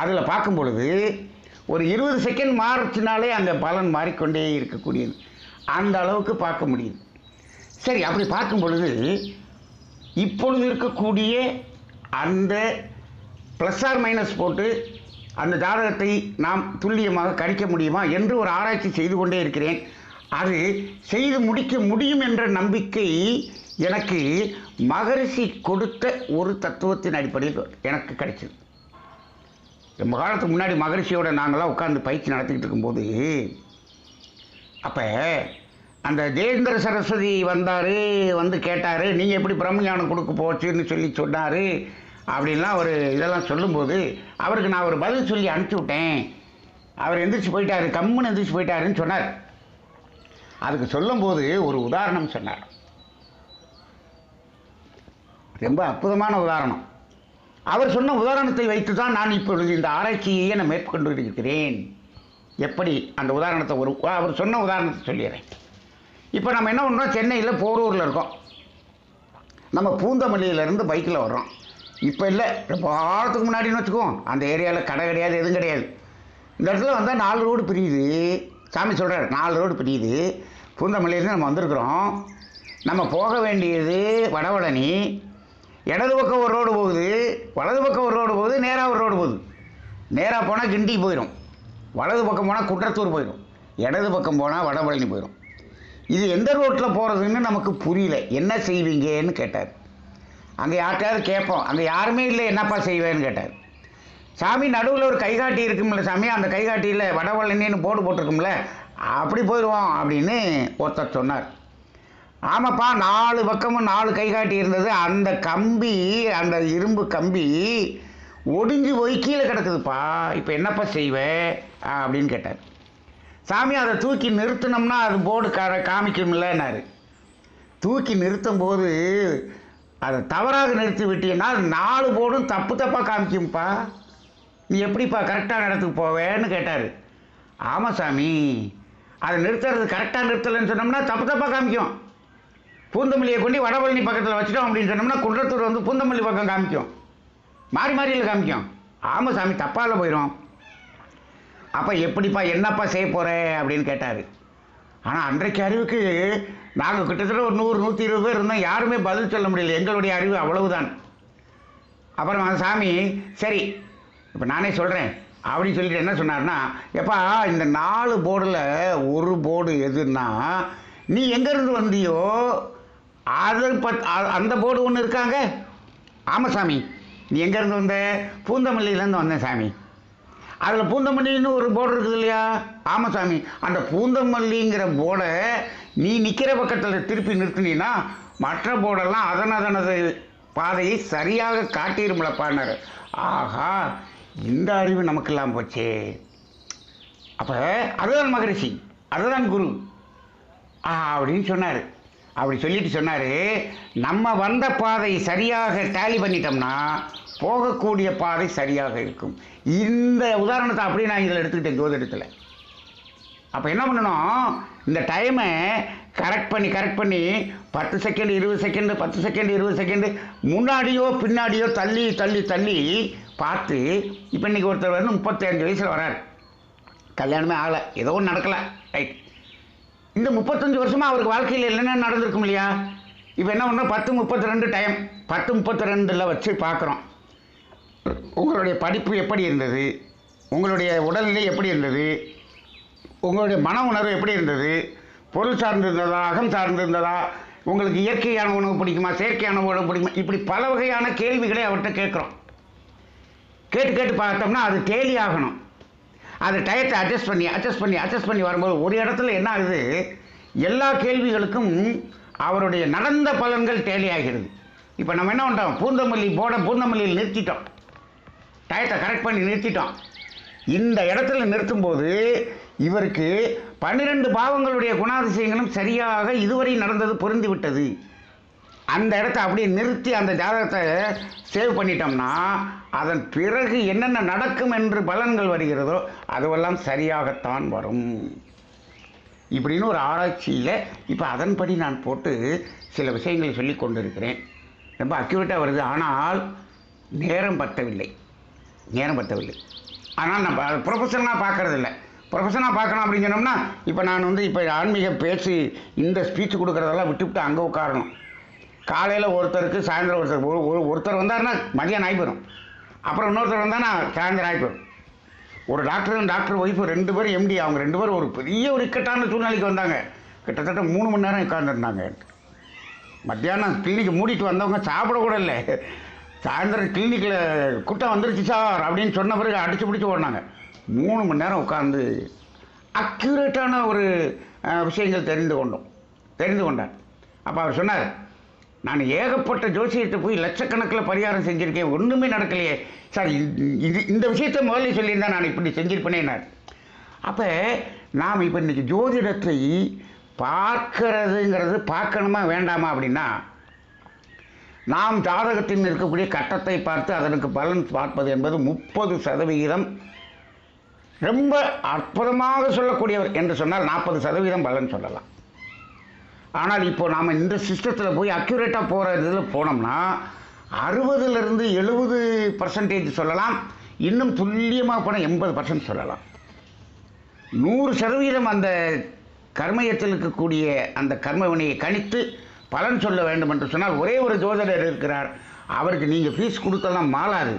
அதில் பார்க்கும் பொழுது ஒரு 20 செகண்ட் மாறிச்சினாலே அந்த பலன் மாறிக்கொண்டே இருக்கக்கூடியது. அந்த அளவுக்கு பார்க்க முடியுது. சரி, அப்படி பார்க்கும் பொழுது இப்பொழுது இருக்கக்கூடிய அந்த ப்ளஸ் ஆர் மைனஸ் போட்டு அந்த ஜாதகத்தை நாம் துல்லியமாக கணிக்க முடியுமா என்று ஒரு ஆராய்ச்சி செய்து கொண்டே இருக்கிறேன். அது செய்து முடிக்க முடியும் என்ற நம்பிக்கை எனக்கு மகரிஷி கொடுத்த ஒரு தத்துவத்தின் அடிப்படையில் எனக்கு கிடைச்சது. ரொம்ப காலத்துக்கு முன்னாடி மகரிஷியோட நாங்களாம் உட்கார்ந்து பயிற்சி நடத்திக்கிட்டு இருக்கும்போது அப்போ அந்த ஜெயேந்திர சரஸ்வதி வந்தார், வந்து கேட்டார், நீங்கள் எப்படி பிரம்மஞானம் கொடுக்க போச்சுன்னு சொல்லி சொன்னார் அப்படின்லாம் ஒரு இதெல்லாம் சொல்லும்போது அவருக்கு நான் ஒரு பதில் சொல்லி அனுப்பிச்சி விட்டேன். அவர் எந்திரிச்சு போயிட்டார், கம்முன்னு எந்திரிச்சு போயிட்டாருன்னு சொன்னார். அதுக்கு சொல்லும்போது ஒரு உதாரணம் சொன்னார். ரொம்ப அற்புதமான உதாரணம். அவர் சொன்ன உதாரணத்தை வைத்து தான் நான் இப்பொழுது இந்த ஆராய்ச்சியை நான் மேற்கொண்டு இருக்கிறேன். எப்படி அந்த உதாரணத்தை அவர் சொன்ன உதாரணத்தை சொல்லிடுறேன். இப்போ நம்ம என்ன பண்ணுறோம், சென்னையில் போரூரில் இருக்கோம். நம்ம பூந்தமல்லியிலேருந்து பைக்கில் வர்றோம். இப்போ இல்லை, ரொம்ப காலத்துக்கு முன்னாடின்னு வச்சுக்குவோம். அந்த ஏரியாவில் கடை கிடையாது, எதுவும் கிடையாது. இந்த இடத்துல வந்தால் 4 ரோடு பிரியுது. சாமி சொல்கிறார், 4 ரோடு பிரியுது. பூந்தமல்லியிலேருந்து நம்ம வந்திருக்கிறோம். நம்ம போக வேண்டியது வடபழனி. இடது பக்கம் ஒரு ரோடு போகுது, வலது பக்கம் ஒரு ரோடு போகுது, நேராக ஒரு ரோடு போகுது. நேராக போனால் கிண்டி போயிடும், வலது பக்கம் போனால் குன்றத்தூர் போயிடும், இடது பக்கம் போனால் வடபழனி போயிடும். இது எந்த ரோட்டில் போகிறதுன்னு நமக்கு புரியல. என்ன செய்வீங்கன்னு கேட்டார். அங்கே யார்கிட்டையாவது கேட்போம், அங்கே யாருமே இல்லை, என்னப்பா செய்வேன்னு கேட்டார். சாமி நடுவில் ஒரு கைகாட்டி இருக்கும்ல சாமி, அந்த கைகாட்டியில் வடபழனின்னு போர்டு போட்டிருக்கும்ல, அப்படி போயிடுவோம் அப்படின்னு ஒருத்தர் சொன்னார். ஆமாப்பா, 4 பக்கமும் 4 கைகாட்டி இருந்தது. அந்த கம்பி, அந்த இரும்பு கம்பி ஒடிஞ்சு போய் கீழே கிடக்குதுப்பா, இப்போ என்னப்பா செய்வேன் அப்படின்னு கேட்டார். சாமி, அதை தூக்கி நிறுத்தினோம்னா அது போர்டு காமிக்கும்லன்னாரு. தூக்கி நிறுத்தும் போது அதை தவறாக நிறுத்தி விட்டீங்கன்னா 4 போர்டும் தப்பு தப்பாக காமிக்கும்ப்பா, நீ எப்படிப்பா கரெக்டான இடத்துக்கு போவேன்னு கேட்டார். ஆமாம் சாமி, அதை நிறுத்துறது கரெக்டாக நிறுத்தலைன்னு சொன்னோம்னா தப்பு தப்பாக காமிக்கும். பூந்தமல்லியை கொண்டு வடபழனி பக்கத்தில் வச்சுட்டோம் அப்படின்னு சொன்னோம்னா குன்றத்தூர் வந்து பூந்தமல்லி பக்கம் காமிக்கும், மாறி மாறியில் காமிக்கும். ஆமாம் சாமி, தப்பால் போயிடும். அப்போ எப்படிப்பா, என்னப்பா செய்ய போகிற அப்படின்னு கேட்டார். ஆனால் அன்றைக்கு அறிவுக்கு நாங்கள் கிட்டத்தட்ட ஒரு 100-120 பேர் இருந்தோம். யாருமே பதில் சொல்ல முடியல. எங்களுடைய அறிவு அவ்வளவுதான். அப்புறம் அந்த சாமி, சரி இப்போ நானே சொல்கிறேன் அப்படின்னு சொல்லிட்டு என்ன சொன்னார்னா, எப்பா இந்த 4 போர்டில் ஒரு போர்டு எதுன்னா, நீ எங்கேருந்து வந்தியோ அது அந்த போர்டு ஒன்று இருக்காங்க. ஆமாம் சாமி, நீ எங்கேருந்து வந்த? பூந்தமல்லியிலேருந்து வந்தேன் சாமி. அதில் பூந்தமல்லின்னு ஒரு போர்டு இருக்குது இல்லையா? ஆமாம் சாமி, அந்த பூந்தமல்லிங்கிற போர்டை நீ நிற்கிற பக்கத்தில் திருப்பி நிறுத்தினீன்னா மற்ற போர்டெல்லாம் அதனது பாதையை சரியாக காட்டிருமில்லப்பான்னாரு. ஆஹா, இந்த அறிவு நமக்கெல்லாம் போச்சே. அப்போ அதுதான் மகரிஷி, அதுதான் குரு அப்படின்னு சொன்னார். அப்படி சொல்லிட்டு சொன்னார், நம்ம வந்த பாதை சரியாக டேலி பண்ணிட்டோம்னா போகக்கூடிய பாதை சரியாக இருக்கும். இந்த உதாரணத்தை அப்படியே நான் இதில் எடுத்துக்கிட்டேன் ஜோதிடத்தில். அப்போ என்ன பண்ணணும், இந்த டைமை கரெக்ட் பண்ணி 10 செகண்ட் 20 செகண்டு 10 செகண்ட் 20 செகண்டு முன்னாடியோ பின்னாடியோ தள்ளி தள்ளி தள்ளி பார்த்து. இப்போ இன்றைக்கி ஒருத்தர் வந்து 35 வயசில் வரார், கல்யாணமே ஆகலை, ஏதோ ஒன்று நடக்கலை, ரைட். இந்த 35 வருஷமாக அவருக்கு வாழ்க்கையில் என்னென்ன நடந்திருக்கும் இல்லையா? இப்போ என்ன பண்ணோம், 10:32 டைம் 10:32 வச்சு பார்க்குறோம். உங்களுடைய படிப்பு எப்படி இருந்தது, உங்களுடைய உடல்நிலை எப்படி இருந்தது, உங்களுடைய மன உணர்வு எப்படி இருந்தது, பொருள் சார்ந்து இருந்ததா, அகம் சார்ந்து இருந்ததா, உங்களுக்கு இயற்கையான உணவு பிடிக்குமா, செயற்கையான உணவு பிடிக்குமா, இப்படி பல வகையான கேள்விகளை அவர்கிட்ட கேட்குறோம். கேட்டு பார்த்தோம்னா அது டேலி ஆகணும். அது டயத்தை அட்ஜஸ்ட் பண்ணி வரும்போது ஒரு இடத்துல என்ன ஆகுது, எல்லா கேள்விகளுக்கும் அவருடைய நடந்த பலன்கள் டேலி ஆகிறது. இப்போ நம்ம என்ன பண்ணுறோம், பூந்தமல்லியில் நிறுத்திட்டோம், டயத்தை கரெக்ட் பண்ணி நிறுத்திட்டோம். இந்த இடத்துல நிறுத்தும்போது இவருக்கு 12 பாவங்களுடைய குணாதிசயங்களும் சரியாக இதுவரை நடந்தது பொருந்தி விட்டது. அந்த இடத்த அப்படியே நிறுத்தி அந்த ஜாதகத்தை சேவ் பண்ணிட்டோம்னா அதன் பிறகு என்னென்ன நடக்கும் என்று பலன்கள் வருகிறதோ அதுவெல்லாம் சரியாகத்தான் வரும். இப்படின்னு ஒரு ஆராய்ச்சியில் இப்போ அதன்படி நான் போட்டு சில விஷயங்களை சொல்லி கொண்டிருக்கிறேன். ரொம்ப அக்யூரேட்டாக வருது. ஆனால் நேரம் பத்தவில்லை. ஆனால் நான் ப்ரொஃபஷனலாக பார்க்குறதில்ல. ப்ரொஃபஷனாக பார்க்கணும் அப்படின்னு சொன்னோம்னா இப்போ நான் இப்போ ஆன்மீக பேசி இந்த ஸ்பீச் கொடுக்குறதெல்லாம் விட்டுவிட்டு அங்கே உட்காரணும். காலையில் ஒருத்தருக்கு சாயந்தரம் ஒருத்தர் வந்தாருன்னா மதியானம் ஆகி போயிடும். அப்புறம் இன்னொருத்தர் வந்தான்னா சாயந்தரம் ஆகி போயிடும். ஒரு டாக்டர் ஒய்ஃபு 2 பேரும் எம்டி, அவங்க 2 பேரும் ஒரு பெரிய ஒரு இக்கட்டான சூழ்நிலைக்கு வந்தாங்க. கிட்டத்தட்ட 3 மணி நேரம் உட்காந்துருந்தாங்க. மத்தியானம் கிளினிக் மூடிட்டு வந்தவங்க சாப்பிட கூட இல்லை. சாயந்தரம் கிளினிக்கில் கூட்டம் வந்துருச்சு சார் அப்படின்னு சொன்ன பிறகு அடித்து பிடிச்சி ஓடினாங்க. 3 மணி நேரம் உட்காந்து அக்யூரேட்டான ஒரு விஷயங்கள் தெரிந்து கொண்டார். அப்போ அவர் சொன்னார், நான் ஏகப்பட்ட ஜோசியத்தை போய் லட்சக்கணக்கில் பரிகாரம் செஞ்சுருக்கேன், ஒன்றுமே நடக்கலையே சார். இந்த விஷயத்தை முதல்ல சொல்லியிருந்தா நான் இப்படி செஞ்சிருப்பேனேனார். அப்போ நாம் இப்போ இன்றைக்கி ஜோதிடத்தை பார்க்கணுமா வேண்டாமா அப்படின்னா, நாம் ஜாதகத்தில் இருக்கக்கூடிய கட்டத்தை பார்த்து அதற்கு பலன் பார்ப்பது என்பது 30% ரொம்ப அற்புதமாக சொல்லக்கூடியவர் என்று சொன்னால் 40% பலன் சொல்லலாம். ஆனால் இப்போ நாம் இந்த சிஸ்டத்தில் போய் அக்யூரேட்டாக போகிற இதில் போனோம்னா 60லிருந்து 70% சொல்லலாம். இன்னும் துல்லியமாக போனால் 80% சொல்லலாம். 100% அந்த கர்மயத்தில் இருக்கக்கூடிய அந்த கர்மவினையை கணித்து பலன் சொல்ல வேண்டும் என்று சொன்னால் ஒரே ஒரு ஜோதிடர் இருக்கிறார். அவருக்கு நீங்கள் ஃபீஸ் கொடுத்தெல்லாம் மாளாது.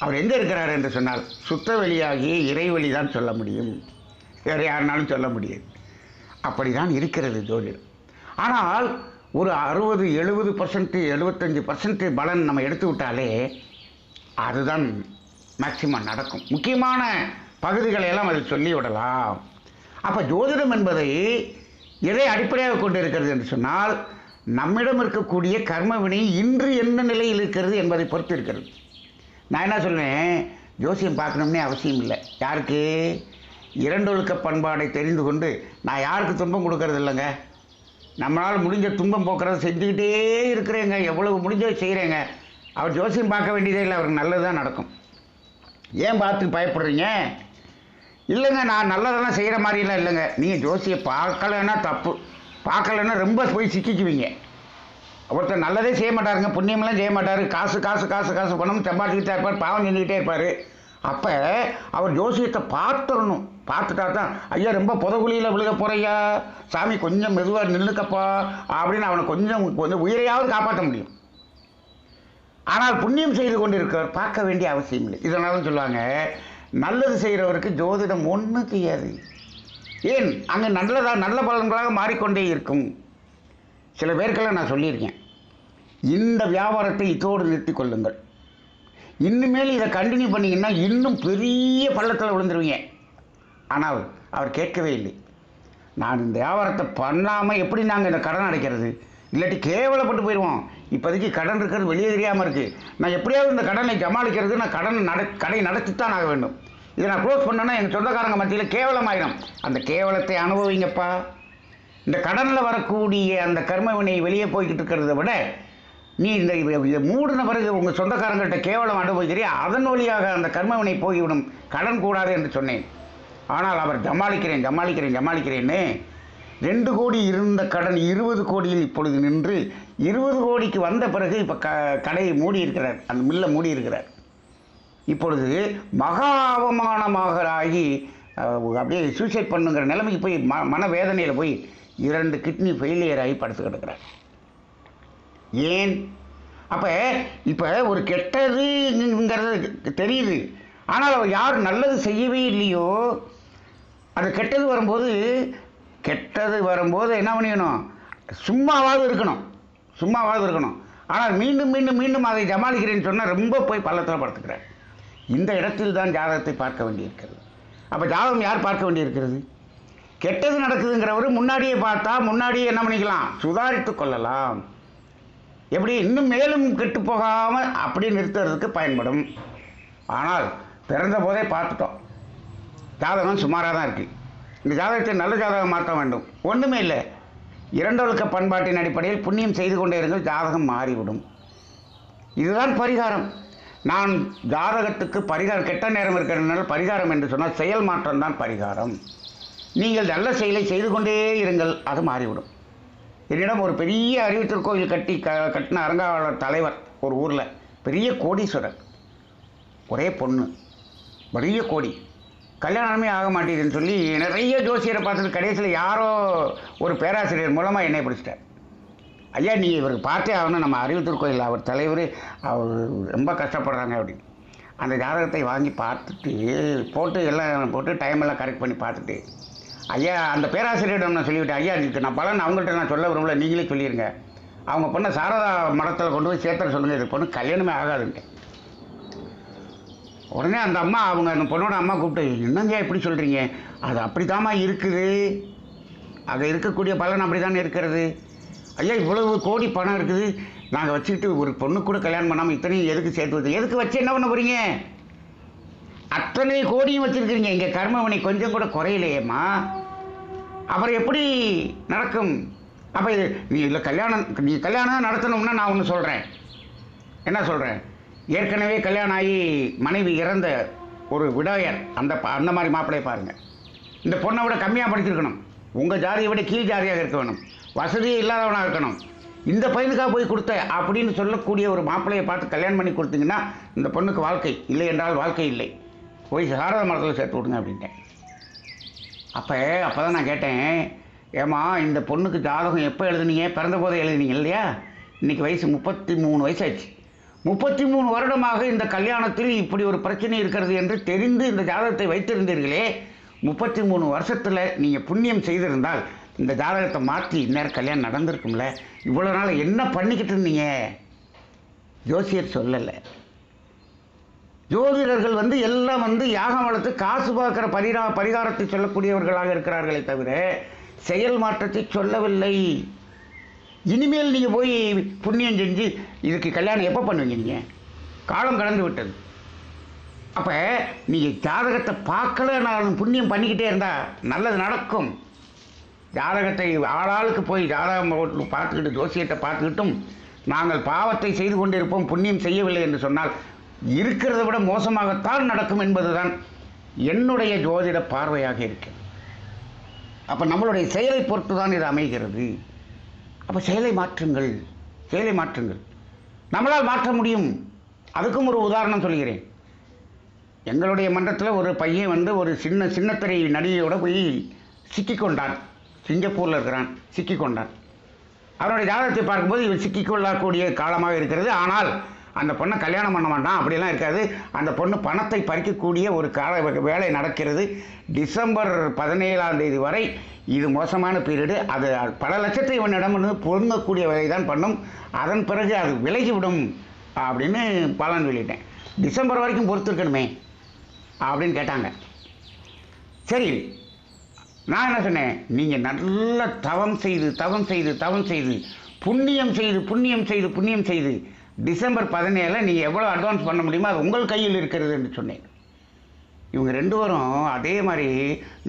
அவர் எங்கே இருக்கிறார் என்று சொன்னால் சுத்த வெளியாகி இறைவழி தான் சொல்ல முடியும், வேறு யாருனாலும் சொல்ல முடியாது. அப்படி தான் இருக்கிறது ஜோதிடம். ஆனால் ஒரு 60, 70%, 75% பலன் நம்ம எடுத்து விட்டாலே அதுதான் மேக்சிமம் நடக்கும். முக்கியமான பகுதிகளை எல்லாம் அது சொல்லிவிடலாம். அப்போ ஜோதிடம் என்பதை எதை அடிப்படையாக கொண்டு இருக்கிறது என்று சொன்னால் நம்மிடம் இருக்கக்கூடிய கர்மவினை இன்று என்ன நிலையில் இருக்கிறது என்பதை பொறுத்து இருக்கிறது. நான் என்ன சொல்வேன், ஜோசியம் பார்க்கணும்னே அவசியம் இல்லை. யாருக்கு? 2 ஒழுக்க பண்பாடை தெரிந்து கொண்டு நான் யாருக்கு துன்பம் கொடுக்கறது இல்லைங்க. நம்மளால் முடிஞ்ச துன்பம் போக்குறத செஞ்சுக்கிட்டே இருக்கிறேங்க, எவ்வளவு முடிஞ்சோ செய்கிறேங்க. அவர் ஜோசியம் பார்க்க வேண்டியதே இல்லை, அவருக்கு நல்லது தான் நடக்கும். ஏன் பார்த்து பயப்படுறீங்க? இல்லைங்க, நான் நல்லதெல்லாம் செய்கிற மாதிரிலாம் இல்லைங்க. நீங்கள் ஜோசியை பார்க்கலைன்னா தப்பு, பார்க்கலைன்னா ரொம்ப போய் சிக்கிக்குவீங்க. ஒருத்தர் நல்லதே செய்ய மாட்டாருங்க, புண்ணியமெல்லாம் செய்ய மாட்டார், காசு காசு காசு காசு பணம் சம்பாதிச்சுக்கிட்டே இருப்பார், பாவம் செஞ்சுக்கிட்டே இருப்பார். அப்போ அவர் ஜோசியத்தை பார்த்துடணும். பார்த்துட்டா தான், ஐயா ரொம்ப புதகுழியில் விழுக போகிறையா, சாமி கொஞ்சம் மெதுவாக நின்றுக்கப்பா அப்படின்னு அவனை கொஞ்சம் உயிரையாவது காப்பாற்ற முடியும். ஆனால் புண்ணியம் செய்து கொண்டு இருக்கவர் பார்க்க வேண்டிய அவசியம் இல்லை. இதனால சொல்லுவாங்க, நல்லது செய்கிறவருக்கு ஜோதிடம் ஒன்றும் செய்யாது. ஏன்? அங்கே நல்ல பலன்களாக மாறிக்கொண்டே இருக்கும். சில பேருக்கெல்லாம் நான் சொல்லியிருக்கேன், இந்த வியாபாரத்தை இதோடு நிறுத்தி கொள்ளுங்கள், இன்னுமேல் இதை கண்டினியூ பண்ணிங்கன்னா இன்னும் பெரிய பள்ளத்தில் விழுந்துருவீங்க. ஆனால் அவர் கேட்கவே இல்லை. நான் இந்த வியாபாரத்தை பண்ணாமல் எப்படி நாங்கள் இந்த கடன் அடைக்கிறது, இல்லாட்டி கேவலப்பட்டு போயிடுவோம். இப்போதைக்கு கடன் இருக்கிறது வெளியே தெரியாமல் இருக்குது, நான் எப்படியாவது இந்த கடனை சமாளிக்கிறது, நான் கடை நடத்தித்தான் ஆக வேண்டும். இதை நான் க்ளோஸ் பண்ணேன்னா எங்கள் சொந்தக்காரங்க மத்தியில் கேவலமாயிடும். அந்த கேவலத்தை அனுபவிங்கப்பா. இந்த கடனில் வரக்கூடிய அந்த கர்மவினை வெளியே போய்கிட்டு இருக்கிறத விட நீ இந்த மூடின பிறகு உங்கள் சொந்தக்காரங்கள்ட்ட கேவலம் அனுபவிக்கிறீ, அதன் வழியாக அந்த கர்மவினை போய்விடும், கடன் கூடாது என்று சொன்னேன். ஆனால் அவர் ஜமாளிக்கிறேன்னு 2 கோடி இருந்த கடன் 20 கோடியில் இப்பொழுது நின்று 20 கோடிக்கு வந்த பிறகு இப்போ கடையை மூடி இருக்கிறார், அந்த மில்லை மூடி இருக்கிறார். இப்பொழுது மகா அவமானமாக ஆகி அப்படியே சூசைட் பண்ணுங்கிற நிலைமைக்கு போய் மனவேதனையில் போய் 2 கிட்னி ஃபெயிலியர் ஆகி படுத்து கிடக்கிறார். ஏன்? அப்போ இப்போ ஒரு கெட்டதுங்கிறது தெரியுது, ஆனால் அவர் யார் நல்லது செய்யவே இல்லையோ, அது கெட்டது வரும்போது என்ன பண்ணிக்கணும், சும்மாவாவது இருக்கணும். ஆனால் மீண்டும் அதை ஜமாளிக்கிறேன்னு சொன்னால் ரொம்ப போய் பள்ளத்தில் படுத்துக்கிறார். இந்த இடத்தில் தான் ஜாதகத்தை பார்க்க வேண்டியிருக்கிறது. அப்போ ஜாதகம் யார் பார்க்க வேண்டியிருக்கிறது? கெட்டது நடக்குதுங்கிறவர் முன்னாடியே பார்த்தா முன்னாடியே என்ன பண்ணிக்கலாம், சுதாரித்து கொள்ளலாம். எப்படி இன்னும் மேலும் கெட்டு போகாமல் அப்படி நிறுத்துறதுக்கு பயன்படும். ஆனால் பிறந்த போதே பார்த்துட்டோம், ஜாதகம் சுமாராக தான் இருக்குது, இந்த ஜாதகத்தை நல்ல ஜாதகம் மாற்ற வேண்டும். ஒன்றுமே இல்லை, 2 ஒழுக்க பண்பாட்டின் அடிப்படையில் புண்ணியம் செய்து கொண்டே இருங்கள், ஜாதகம் மாறிவிடும். இதுதான் பரிகாரம். நான் ஜாதகத்துக்கு பரிகாரம், கெட்ட நேரம் இருக்கிறதுனால பரிகாரம் என்று சொன்னால் செயல் மாற்றம் தான் பரிகாரம். நீங்கள் நல்ல செயலை செய்து கொண்டே இருங்கள், அது மாறிவிடும். என்னிடம் ஒரு பெரிய அறிவுத்திருக்கோயில் கட்டின அறங்காவலர் தலைவர் ஒரு ஊரில், பெரிய கோடீஸ்வரர், ஒரே பொண்ணு, பெரிய கோடி, கல்யாணமே ஆக மாட்டேதுன்னு சொல்லி நிறைய ஜோசியரை பார்த்துட்டு கடைசியில் யாரோ ஒரு பேராசிரியர் மூலமாக என்னை பிடிச்சிட்டார். ஐயா நீங்கள் இவருக்கு பார்த்தே ஆகணும், நம்ம அறிவுத்திருக்கோயில் அவர் தலைவர், அவர் ரொம்ப கஷ்டப்படுறாங்க அப்படின்னு. அந்த ஜாதகத்தை வாங்கி பார்த்துட்டு போட்டு எல்லாம் போட்டு டைமெல்லாம் கரெக்ட் பண்ணி பார்த்துட்டு, ஐயா அந்த பேராசிரியரிடம் நான் சொல்லிவிட்டேன், ஐயா இதுக்கு நான் பலன் அவங்கள்ட்ட நான் சொல்ல விரும்பல, நீங்களே சொல்லிடுங்க, அவங்க பொண்ணை சாரதா மடத்தில் கொண்டு போய் சேர்த்துற சொல்லுங்கள், இது பொண்ணு கல்யாணமே ஆகாதுன்ட்டு. உடனே அந்த அம்மா, அவங்க அந்த பொண்ணோட அம்மா கூப்பிட்டு, என்னங்க எப்படி சொல்கிறீங்க, அது அப்படித்தாம்மா இருக்குது, அது இருக்கக்கூடிய பலன் அப்படி தானே இருக்கிறது. ஐயா இவ்வளவு கோடி பணம் இருக்குது, நாங்கள் வச்சுக்கிட்டு ஒரு பொண்ணு கூட கல்யாணம் பண்ணாமல் இத்தனையும் எதுக்கு சேர்த்து வச்சு, எதுக்கு வச்சு என்ன பண்ண போகிறீங்க, அத்தனை கோடியும் வச்சுருக்கிறீங்க, இங்கே கர்மவினை கொஞ்சம் கூட குறையிலையேம்மா, அப்புறம் எப்படி நடக்கும். அப்போ இது நீ இல்லை கல்யாணம் நடத்தணும்னா நான் ஒன்று சொல்கிறேன், என்ன சொல்கிறேன், ஏற்கனவே கல்யாணம் ஆகி மனைவி இறந்த ஒரு விடாயர், அந்த மாதிரி மாப்பிள்ளையை பாருங்கள். இந்த பொண்ணை விட கம்மியாக படிச்சிருக்கணும், உங்கள் ஜாதியை விட கீழ் ஜாதியாக இருக்க வேணும், வசதியே இல்லாதவனாக இருக்கணும், இந்த பையனுக்காக போய் கொடுத்த அப்படின்னு சொல்லக்கூடிய ஒரு மாப்பிள்ளையை பார்த்து கல்யாணம் பண்ணி கொடுத்தீங்கன்னா இந்த பொண்ணுக்கு வாழ்க்கை இல்லை என்றால் வாழ்க்கை இல்லை, போய் சாரதா மரத்தில் சேர்த்து விடுங்க அப்படின்ட்டேன். அப்போ தான் நான் கேட்டேன், ஏம்மா இந்த பொண்ணுக்கு ஜாதகம் எப்போ எழுதுனீங்க, பிறந்த போதே எழுதுனீங்க இல்லையா, இன்றைக்கி வயசு 33 வயசாச்சு, 33 வருடமாக இந்த கல்யாணத்தில் இப்படி ஒரு பிரச்சனை இருக்கிறது என்று தெரிந்து இந்த ஜாதகத்தை வைத்திருந்தீர்களே, 33 வருஷத்தில் நீங்கள் புண்ணியம் செய்திருந்தால் இந்த ஜாதகத்தை மாற்றி இந்நேரம் கல்யாணம் நடந்திருக்கும்ல, இவ்வளோ நாள் என்ன பண்ணிக்கிட்டு இருந்தீங்க. ஜோசியர் சொல்லலை, ஜோதிடர்கள் எல்லாம் யாகம் வளர்த்து காசு பார்க்குற பரிகாரத்தை சொல்லக்கூடியவர்களாக இருக்கிறார்களே தவிர செயல் மாற்றத்தை சொல்லவில்லை. இனிமேல் நீங்கள் போய் புண்ணியம் செஞ்சு இதுக்கு கல்யாணம் எப்போ பண்ணுவீங்க, நீங்கள் காலம் கடந்து விட்டது. அப்போ நீங்கள் ஜாதகத்தை பார்க்கலனாலும் புண்ணியம் பண்ணிக்கிட்டே இருந்தால் நல்லது நடக்கும். ஜாதகத்தை ஆளாளுக்கு போய் ஜாதகம் பார்த்துக்கிட்டு ஜோசியத்தை பார்த்துக்கிட்டும் நாங்கள் பாவத்தை செய்து கொண்டிருப்போம், புண்ணியம் செய்யவில்லை என்று சொன்னால் இருக்கிறத விட மோசமாகத்தான் நடக்கும் என்பதுதான் என்னுடைய ஜோதிட பார்வையாக இருக்கிறது. அப்போ நம்மளுடைய செயலை பொறுத்து தான் இது அமைகிறது. அப்போ செயலை மாற்றுங்கள், செயலை மாற்றுங்கள், நம்மளால் மாற்ற முடியும். அதுக்கும் ஒரு உதாரணம் சொல்கிறேன். எங்களுடைய மன்றத்தில் ஒரு பையன் ஒரு சின்னத்திரை நடிகையோடு போய் சிக்கிக்கொண்டான், சிங்கப்பூரில் இருக்கிறான், சிக்கிக்கொண்டான். அவனுடைய ஜாதகத்தை பார்க்கும்போது இவன் சிக்கிக்கொள்ளக்கூடிய காலமாக இருக்கிறது. ஆனால் அந்த பொண்ணை கல்யாணம் பண்ண மாட்டான், அப்படிலாம் இருக்காது. அந்த பொண்ணு பணத்தை பறிக்கக்கூடிய ஒரு வேலை நடக்கிறது. டிசம்பர் 17 வரை இது மோசமான பீரியடு. அது பல லட்சத்தை இவனிடம் பொருங்கக்கூடிய வேலை தான் பண்ணும். அதன் பிறகு அது விலகிவிடும் அப்படின்னு பலன் சொல்லிட்டேன். டிசம்பர் வரைக்கும் பொறுத்திருக்கணுமே அப்படின்னு கேட்டாங்க. சரி, நான் என்ன சொன்னேன், நீங்கள் நல்ல தவம் செய்து புண்ணியம் செய்து டிசம்பர் 17 நீங்கள் எவ்வளோ அட்வான்ஸ் பண்ண முடியுமோ அது உங்கள் கையில் இருக்கிறது என்று சொன்னேன். இவங்க 2 பேரும் அதே மாதிரி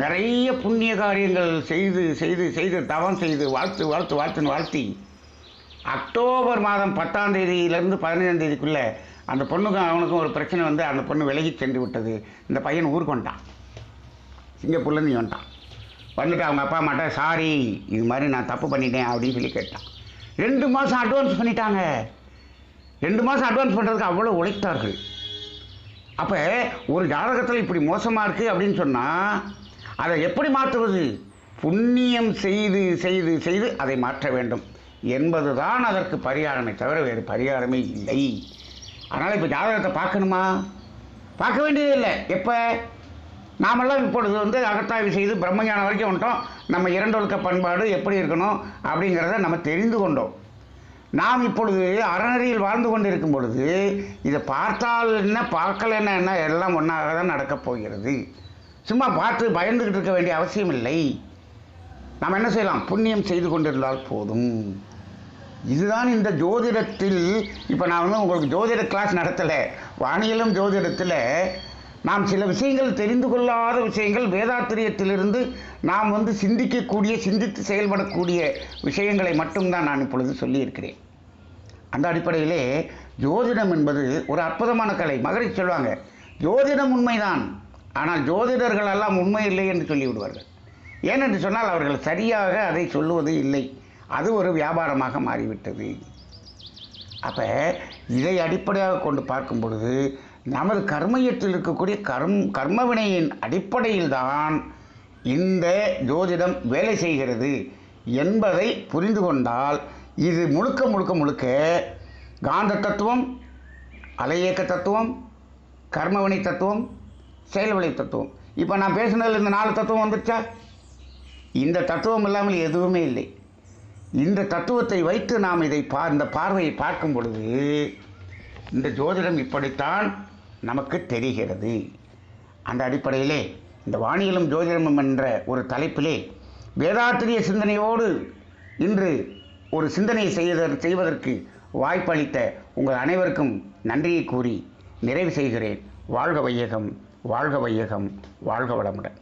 நிறைய புண்ணிய காரியங்கள் செய்து தவம் செய்து வாழ்த்தி அக்டோபர் மாதம் 10ஆம் தேதியிலிருந்து 15ஆம் தேதிக்குள்ளே அந்த பொண்ணுக்கும் அவனுக்கும் ஒரு பிரச்சனை அந்த பொண்ணு விலகி சென்று விட்டது. இந்த பையன் ஊருக்கு வந்துட்டான், சிங்கப்பூர்லேருந்து வந்துட்டு அவங்க அப்பா அம்மாட்ட சாரி இது மாதிரி நான் தப்பு பண்ணிட்டேன் அப்படின்னு சொல்லி கேட்டான். 2 மாதம் அட்வான்ஸ் பண்ணிட்டாங்க. 2 மாதம் அட்வான்ஸ் பண்ணுறதுக்கு அவ்வளோ உழைத்தார்கள். அப்போ ஒரு ஜாதகத்தில் இப்படி மோசமாக இருக்குது அப்படின்னு சொன்னால் அதை எப்படி மாற்றுவது, புண்ணியம் செய்து அதை மாற்ற வேண்டும் என்பது தான் அதற்கு பரிகாரமே தவிர வேறு பரிகாரமே இல்லை. அதனால் இப்போ ஜாதகத்தை பார்க்கணுமா, பார்க்க வேண்டியதே இல்லை. எப்போ நாமெல்லாம் இப்பொழுது அகத்தாய்வு செய்து பிரம்மஞானம் வரைக்கும் வந்துட்டோம். நம்ம 2 ஒழுக்க பண்பாடு எப்படி இருக்கணும் அப்படிங்கிறத நம்ம தெரிந்து கொண்டோம். நாம் இப்பொழுது அறநெறியில் வாழ்ந்து கொண்டு இருக்கும் பொழுது இதை பார்த்தால் என்ன பார்க்கலன்னா என்ன எல்லாம் ஒன்றாக தான் நடக்கப் போகிறது. சும்மா பார்த்து பயந்துக்கிட்டு இருக்க வேண்டிய அவசியம் இல்லை. நாம் என்ன செய்யலாம், புண்ணியம் செய்து கொண்டிருந்தால் போதும். இதுதான் இந்த ஜோதிடத்தில். இப்போ நான் உங்களுக்கு ஜோதிட கிளாஸ் நடத்தலை, வானியலும் ஜோதிடத்தில் நாம் சில விஷயங்கள் தெரிந்து கொள்ளாத விஷயங்கள் வேதாத்திரியத்திலிருந்து நாம் சிந்தித்து செயல்படக்கூடிய விஷயங்களை மட்டும்தான் நான் இப்பொழுது சொல்லியிருக்கிறேன். அந்த அடிப்படையிலே ஜோதிடம் என்பது ஒரு அற்புதமான கலை. மகரிஷி சொல்லுவாங்க, ஜோதிடம் உண்மைதான், ஆனால் ஜோதிடர்கள் எல்லாம் உண்மை இல்லை என்று சொல்லிவிடுவார்கள். ஏனென்று சொன்னால் அவர்கள் சரியாக அதை சொல்லுவது இல்லை. அது ஒரு வியாபாரமாக மாறிவிட்டது. அப்போ இதை அடிப்படையாக கொண்டு பார்க்கும் பொழுது நமது கர்மயத்தில் இருக்கக்கூடிய கர்மவினையின் அடிப்படையில் தான் இந்த ஜோதிடம் வேலை செய்கிறது என்பதை புரிந்து கொண்டால் இது முழுக்க முழுக்க முழுக்க காந்த தத்துவம், அலையியக்க தத்துவம், கர்மவினை தத்துவம், செயல்விளை தத்துவம். இப்போ நான் பேசுனதில் இந்த 4 தத்துவம் வந்துச்சா? இந்த தத்துவம் இல்லாமல் எதுவுமே இல்லை. இந்த தத்துவத்தை வைத்து நாம் இந்த பார்வையை பார்க்கும் பொழுது இந்த ஜோதிடம் இப்படித்தான் நமக்கு தெரிகிறது. அந்த அடிப்படையிலே இந்த வானியலும் ஜோதிடமும் என்ற ஒரு தலைப்பிலே வேதாத்திரிய சிந்தனையோடு இன்று ஒரு சிந்தனையை செய்வதற்கு வாய்ப்பளித்த உங்கள் அனைவருக்கும் நன்றியை கூறி நிறைவு செய்கிறேன். வாழ்க வையகம், வாழ்க வையகம், வாழ்க வளமுடன்.